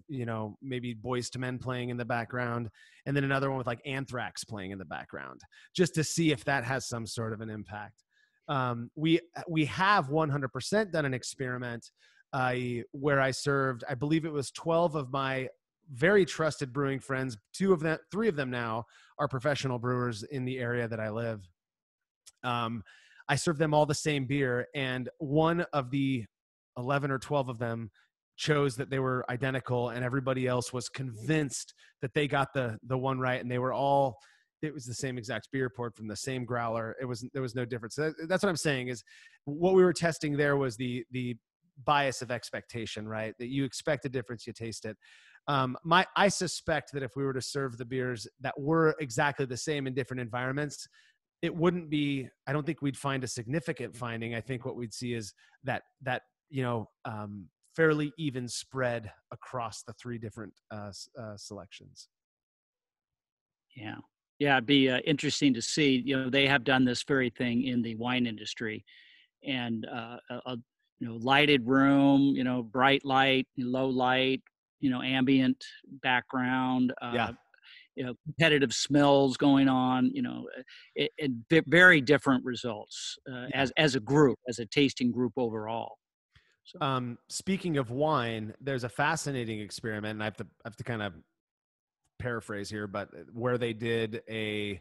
maybe Boys to Men playing in the background, and then another one with like Anthrax playing in the background, just to see if that has some sort of an impact. We have 100% done an experiment where I served, I believe it was 12 of my very trusted brewing friends. 3 of them now are professional brewers in the area that I live. I served them all the same beer, and one of the 11 or 12 of them chose that they were identical, and everybody else was convinced that they got the one right, and it was the same exact beer poured from the same growler. There was no difference. That's what I'm saying, is what we were testing there was the bias of expectation, right? That you expect a difference, you taste it. I suspect that if we were to serve the beers that were exactly the same in different environments, it wouldn't be, I don't think we'd find a significant finding. I think what we'd see is that fairly even spread across the 3 different selections. Yeah. Yeah, it'd be interesting to see. They have done this very thing in the wine industry, and lighted room, bright light, low light, ambient background, competitive smells going on, very different results as a group, as a tasting group overall. So. Speaking of wine, there's a fascinating experiment, and I have to kind of paraphrase here, but where they did a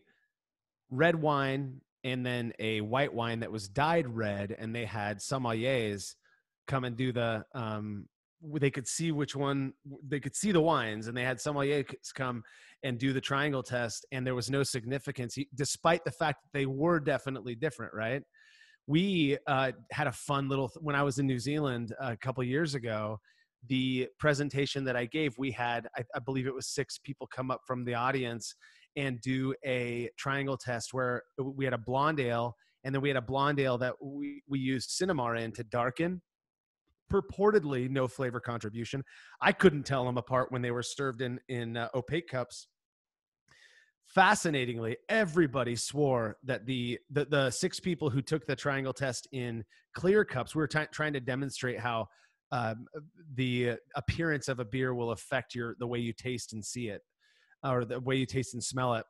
red wine and then a white wine that was dyed red, and they had sommeliers come and do they could see which one, they could see the wines, and they had sommeliers come and do the triangle test, and there was no significance, despite the fact that they were definitely different, right? We had a fun little, when I was in New Zealand a couple of years ago, the presentation that I gave, we had, I believe it was 6 people come up from the audience and do a triangle test where we had a blonde ale, and then we had a blonde ale that we used Cinnamar in to darken. Purportedly no flavor contribution. I couldn't tell them apart when they were served in opaque cups. Fascinatingly, everybody swore that the 6 people who took the triangle test in clear cups, we were trying to demonstrate how the appearance of a beer will affect the way you taste and see it, or the way you taste and smell it.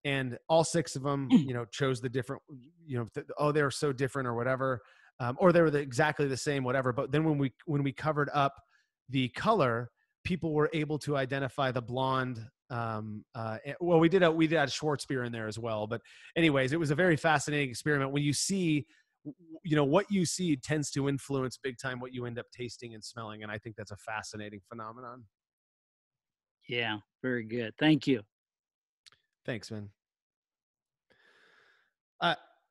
And all 6 of them, chose the different, they're so different or whatever, or they were exactly the same, whatever. But then when we covered up the color, people were able to identify the blonde. Well, we did a Schwarzbier in there as well. But anyways, it was a very fascinating experiment. When you see, what you see tends to influence big time what you end up tasting and smelling. And I think that's a fascinating phenomenon. Yeah, very good. Thank you. Thanks, man.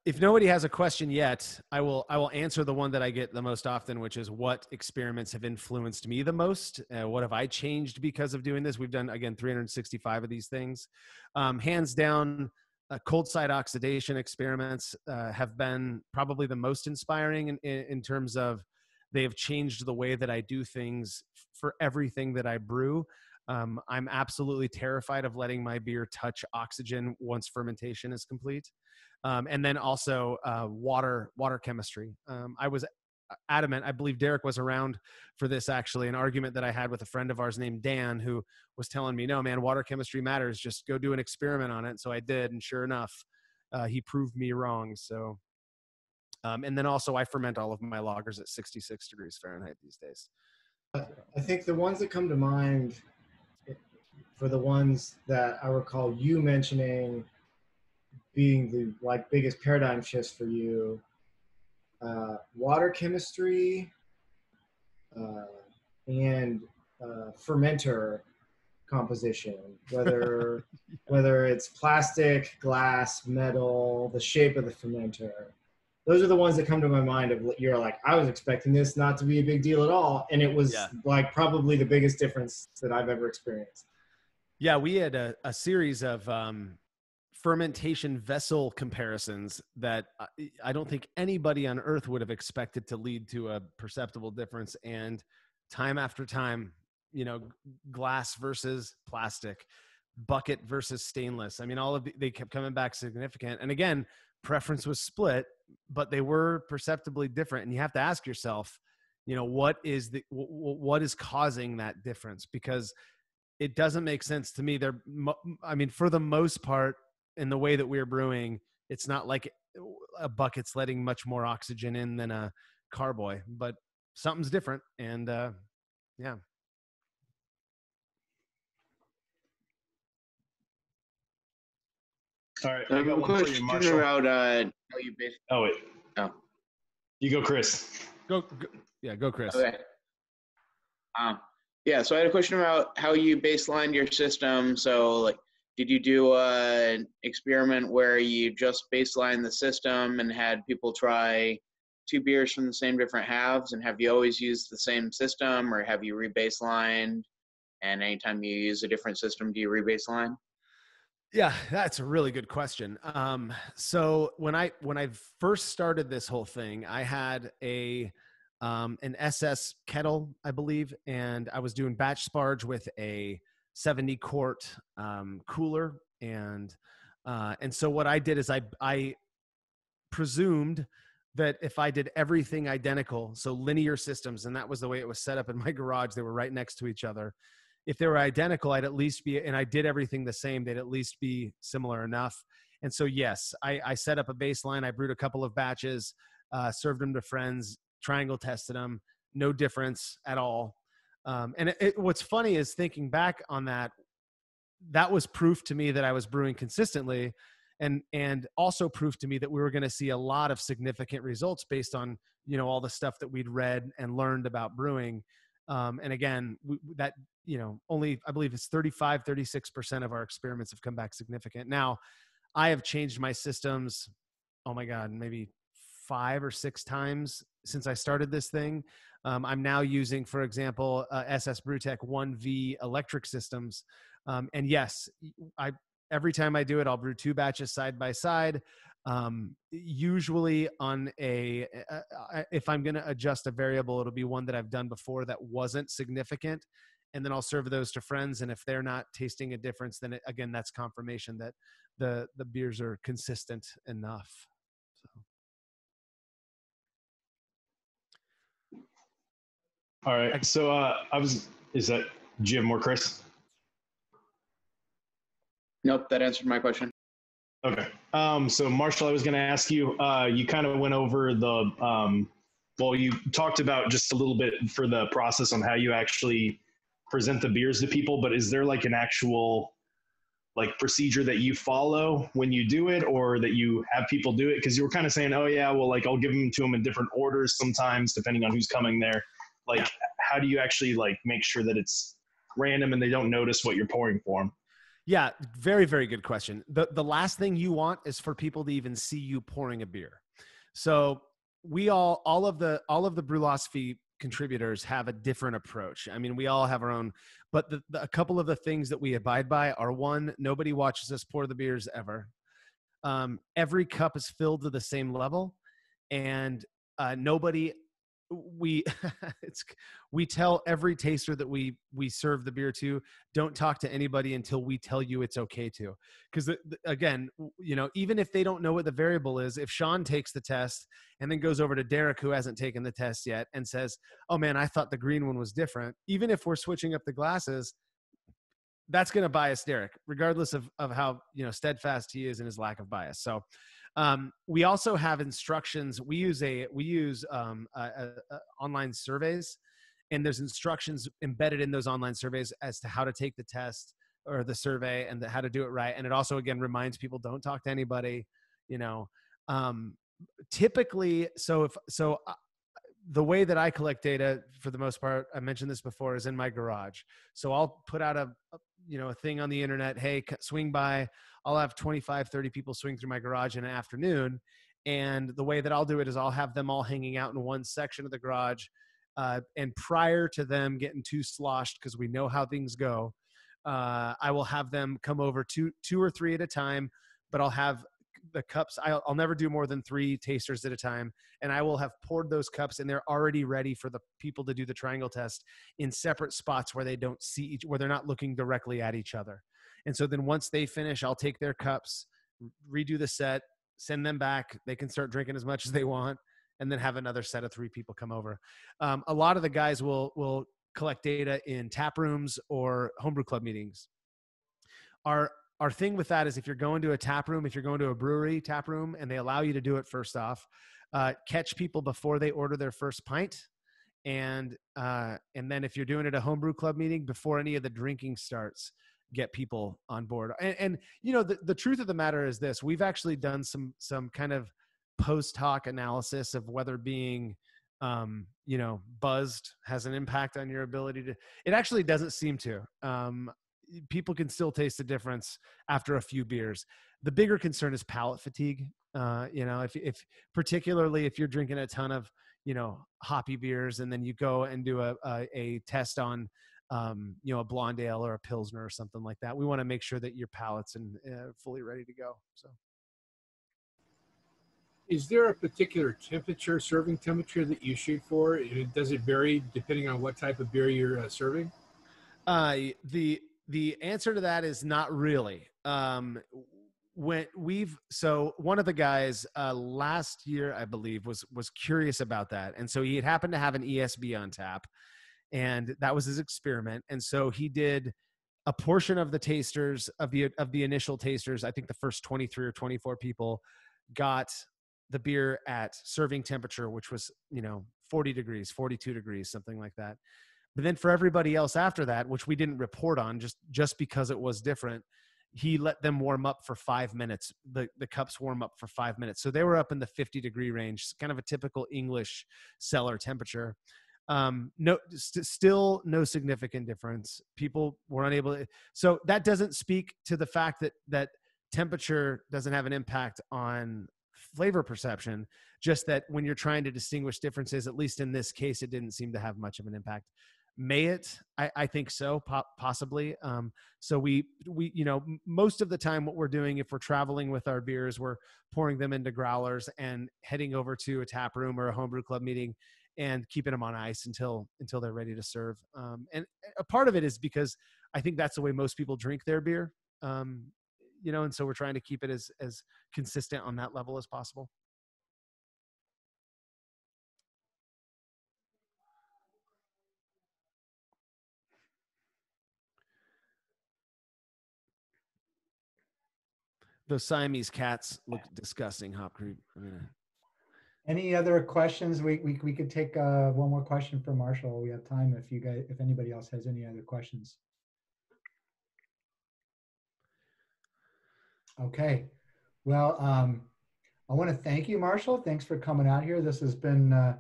If nobody has a question yet, I will answer the one that I get the most often, which is what experiments have influenced me the most? What have I changed because of doing this? We've done, again, 365 of these things. Hands down, cold side oxidation experiments have been probably the most inspiring in terms of they have changed the way that I do things for everything that I brew. I'm absolutely terrified of letting my beer touch oxygen once fermentation is complete. And then also water chemistry. I was adamant, I believe Derek was around for this, actually, an argument that I had with a friend of ours named Dan, who was telling me, no, man, water chemistry matters. Just go do an experiment on it. So I did. And sure enough, he proved me wrong. So, and then also I ferment all of my lagers at 66 degrees Fahrenheit these days. I think the ones that come to mind for the ones that I recall you mentioning being the like biggest paradigm shifts for you, water chemistry and fermenter composition, whether it's plastic, glass, metal, the shape of the fermenter. Those are the ones that come to my mind of you're like, I was expecting this not to be a big deal at all. And it was like probably the biggest difference that I've ever experienced. Yeah, we had a series of fermentation vessel comparisons that I don't think anybody on earth would have expected to lead to a perceptible difference. And time after time, you know, glass versus plastic, bucket versus stainless. I mean, they kept coming back significant. And again, preference was split, but they were perceptibly different. And you have to ask yourself, you know, what is causing that difference? Because it doesn't make sense to me. I mean, for the most part, in the way that we're brewing, it's not like a bucket's letting much more oxygen in than a carboy, but something's different. And yeah. All right, I got one for you, Marshall. About how you basically. Oh wait. Oh. You go, Chris. Go. Yeah, go, Chris. Okay. Yeah, so I had a question about how you baselined your system. So, like, did you do an experiment where you just baselined the system and had people try 2 beers from the same different halves? And have you always used the same system, or have you rebaselined? And anytime you use a different system, do you rebaseline? Yeah, that's a really good question. So when I first started this whole thing, I had an SS kettle, I believe, and I was doing batch sparge with a 70 quart cooler, and so what I did is I presumed that if I did everything identical, so linear systems, and that was the way it was set up in my garage, they were right next to each other. If they were identical, I'd at least be, and I did everything the same, they'd at least be similar enough. And so, yes, I set up a baseline. I brewed a couple of batches, served them to friends, triangle tested them, no difference at all. And what's funny is thinking back on that was proof to me that I was brewing consistently, and also proof to me that we were going to see a lot of significant results based on, you know, all the stuff that we'd read and learned about brewing. And again, that, you know, only, I believe it's 36% of our experiments have come back significant. Now, I have changed my systems, oh my God, maybe 5 or 6 times since I started this thing. I'm now using, for example, SS Brewtech 1V electric systems. And yes, every time I do it, I'll brew 2 batches side by side. Usually on if I'm going to adjust a variable, it'll be one that I've done before that wasn't significant. And then I'll serve those to friends. And if they're not tasting a difference, then again, that's confirmation that the beers are consistent enough. So. All right. So do you have more, Chris? Nope, that answered my question. Okay. So Marshall, I was going to ask you, you kind of went over you talked about just a little bit for the process on how you actually present the beers to people, but is there like an actual like procedure that you follow when you do it, or that you have people do it? Because you were kind of saying, oh yeah, well, like I'll give them to them in different orders sometimes, depending on who's coming there. Like, how do you actually like make sure that it's random and they don't notice what you're pouring for them? Yeah, very, very good question. The last thing you want is for people to even see you pouring a beer. So we all of the Brülosophy contributors have a different approach. I mean, we all have our own, but a couple of the things that we abide by are: 1, nobody watches us pour the beers ever. Every cup is filled to the same level, and we tell every taster that we serve the beer to, don't talk to anybody until we tell you it's okay to. Because again, you know, even if they don't know what the variable is, if Sean takes the test and then goes over to Derek, who hasn't taken the test yet, and says, oh man, I thought the green one was different, even if we're switching up the glasses, that's going to bias Derek, regardless of how, steadfast he is in his lack of bias. So we also have instructions. We use online surveys, and there's instructions embedded in those online surveys as to how to take the test or the survey and how to do it right. And it also, again, reminds people, don't talk to anybody, typically. The way that I collect data, for the most part, I mentioned this before, is in my garage. So I'll put out a thing on the internet. Hey, swing by. I'll have 25, 30 people swing through my garage in an afternoon. And the way that I'll do it is I'll have them all hanging out in one section of the garage. And prior to them getting too sloshed, because we know how things go, I will have them come over two or three at a time, but I'll have the cups. I'll never do more than 3 tasters at a time. And I will have poured those cups, and they're already ready for the people to do the triangle test in separate spots where they don't see where they're not looking directly at each other. And so then once they finish, I'll take their cups, redo the set, send them back. They can start drinking as much as they want, and then have another set of 3 people come over. A lot of the guys will collect data in tap rooms or homebrew club meetings. Our thing with that is, if you're going to a tap room, if you're going to a brewery tap room and they allow you to do it, first off, catch people before they order their first pint. And then if you're doing it at a homebrew club meeting, before any of the drinking starts, get people on board. And the truth of the matter is this: we've actually done some kind of post hoc analysis of whether being buzzed has an impact on your ability to. It actually doesn't seem to. People can still taste the difference after a few beers. The bigger concern is palate fatigue. If particularly if you're drinking a ton of hoppy beers, and then you go and do a test on a blonde ale or a pilsner or something like that, we want to make sure that your palate's fully ready to go. So, is there a particular serving temperature that you shoot for? Does it vary depending on what type of beer you're serving? The answer to that is not really. One of the guys last year, I believe, was curious about that, and so he had happened to have an ESB on tap, and that was his experiment. And so he did a portion of the tasters of the initial tasters. I think the first 23 or 24 people got the beer at serving temperature, which was 40 degrees, 42 degrees, something like that. But then for everybody else after that, which we didn't report on just because it was different, he let them warm up for 5 minutes. The cups warm up for 5 minutes. So they were up in the 50-degree range, kind of a typical English cellar temperature. Still no significant difference. People were unable to. So that doesn't speak to the fact that temperature doesn't have an impact on flavor perception, just that when you're trying to distinguish differences, at least in this case, it didn't seem to have much of an impact. May it? I think so, possibly. So we most of the time what we're doing, if we're traveling with our beers, we're pouring them into growlers and heading over to a tap room or a homebrew club meeting and keeping them on ice until they're ready to serve. And a part of it is because I think that's the way most people drink their beer. And so we're trying to keep it as consistent on that level as possible. Those Siamese cats look disgusting, Hop Creep. Any other questions? We could take one more question for Marshall. We have time if anybody else has any other questions. Okay. Well, I want to thank you, Marshall. Thanks for coming out here. This has been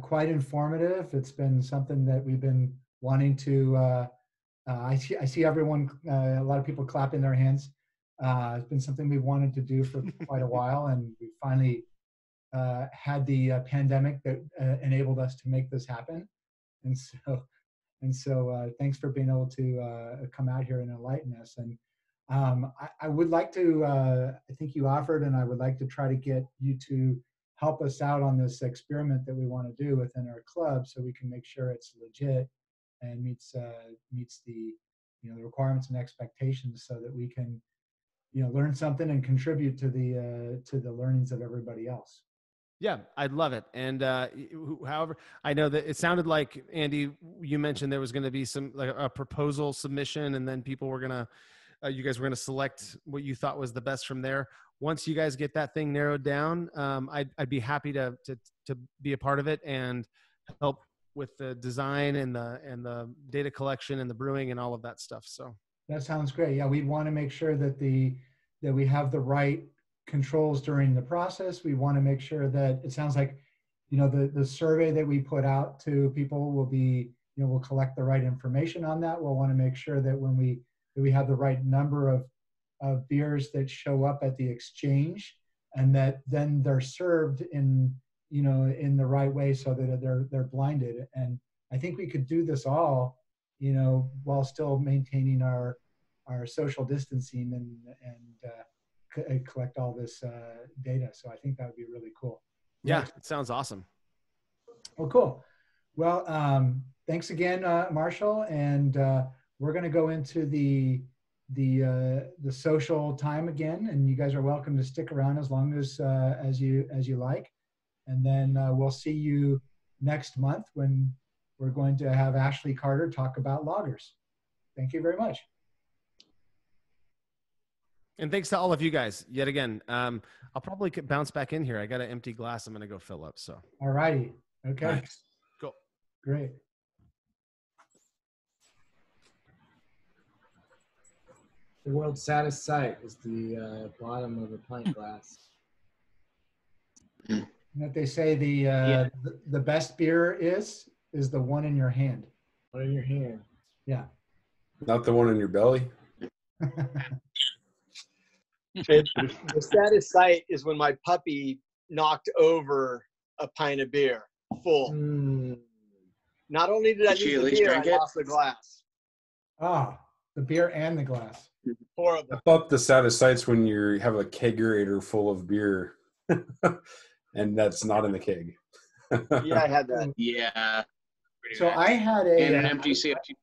quite informative. It's been something that we've been wanting to. I see everyone. A lot of people clapping their hands. It's been something we've wanted to do for quite a while, and we finally had the pandemic that enabled us to make this happen. And so thanks for being able to come out here and enlighten us. And I would like to, I think you offered, and I would like to try to get you to help us out on this experiment that we want to do within our club, so we can make sure it's legit and meets the the requirements and expectations, so that we can learn something and contribute to the learnings of everybody else. Yeah, I'd love it. And however, I know that it sounded like, Andy, you mentioned there was going to be some like a proposal submission, and then people were going to, you guys were going to select what you thought was the best from there. Once you guys get that thing narrowed down, I'd be happy to be a part of it and help with the design and the data collection and the brewing and all of that stuff. So that sounds great. Yeah, we want to make sure that that we have the right controls during the process. We want to make sure that it sounds like, the survey that we put out to people will be, we'll collect the right information on that. We'll want to make sure that when we have the right number of beers that show up at the exchange, and that then they're served in the right way so that they're blinded. And I think we could do this all, while still maintaining our social distancing and collect all this data. So I think that would be really cool. Yeah, it sounds awesome. Oh, cool. Well, thanks again, Marshall. And we're going to go into the social time again, and you guys are welcome to stick around as long as you like. And then we'll see you next month when we're going to have Ashley Carter talk about loggers. Thank you very much. And thanks to all of you guys yet again. I'll probably bounce back in here. I got an empty glass I'm going to go fill up. So. All righty. Okay. Nice. Cool. Great. The world's saddest sight is the bottom of a pint glass. What they say the best beer is the one in your hand. One in your hand. Yeah. Not the one in your belly. The saddest sight is when my puppy knocked over a pint of beer full. Not only did I lose the beer, I lost the glass. Ah, the beer and the glass. Horrible. I thought the saddest sight's when you have a kegerator full of beer and that's not in the keg. Yeah, I had that. Yeah. So I had and an empty CO2 tank.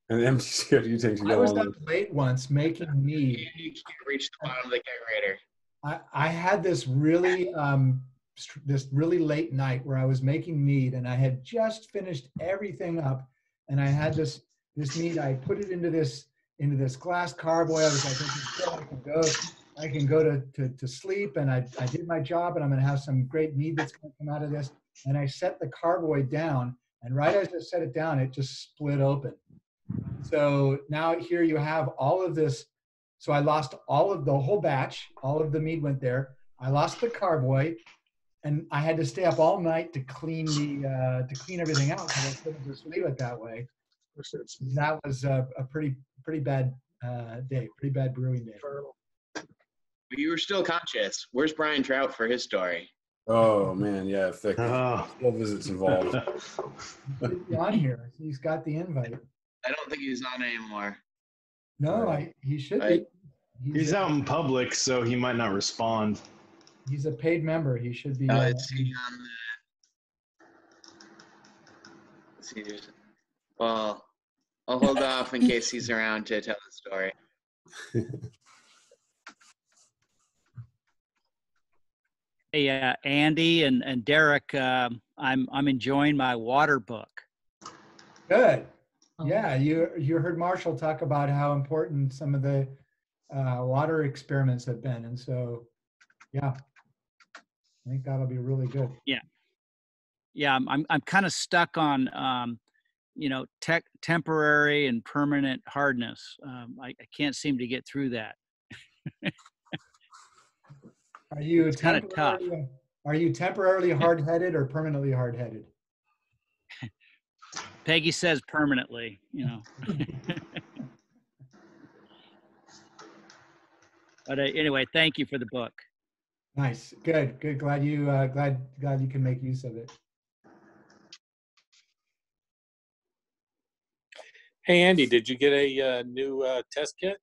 An empty CO2 tank. I was up late once making mead. And you can't reach the bottom of the kegerator. I had this really late night where I was making mead, and I had just finished everything up, and I had this mead. I put it into this glass carboy. I was like, I can go to sleep, and I did my job, and I'm going to have some great mead that's going to come out of this. And I set the carboy down, and right as I set it down, it just split open. So now here you have all of this. So I lost all of the whole batch. All of the mead went there. I lost the carboy, and I had to stay up all night to clean everything out. So I couldn't just leave it that way. That was a pretty bad day, pretty bad brewing day. But you were still conscious. Where's Brian Trout for his story? Oh man, yeah, thick. Full visits involved. He's on here. He's got the invite. I don't think he's on anymore. No, he should be. He's out in public, so he might not respond. He's a paid member. He should be. Let's see on the. Let's see. Well, I'll hold off in case he's around to tell the story. Hey, Andy and Derek, I'm enjoying my water book. Good. Yeah, you heard Marshall talk about how important some of the water experiments have been, and so yeah, I think that'll be really good. Yeah, I'm kind of stuck on temporary and permanent hardness. I can't seem to get through that. Are you it's kind of tough? Are you temporarily hard-headed or permanently hard-headed? Peggy says permanently, But anyway, thank you for the book. Nice, good. Glad you can make use of it. Hey Andy, did you get a new test kit?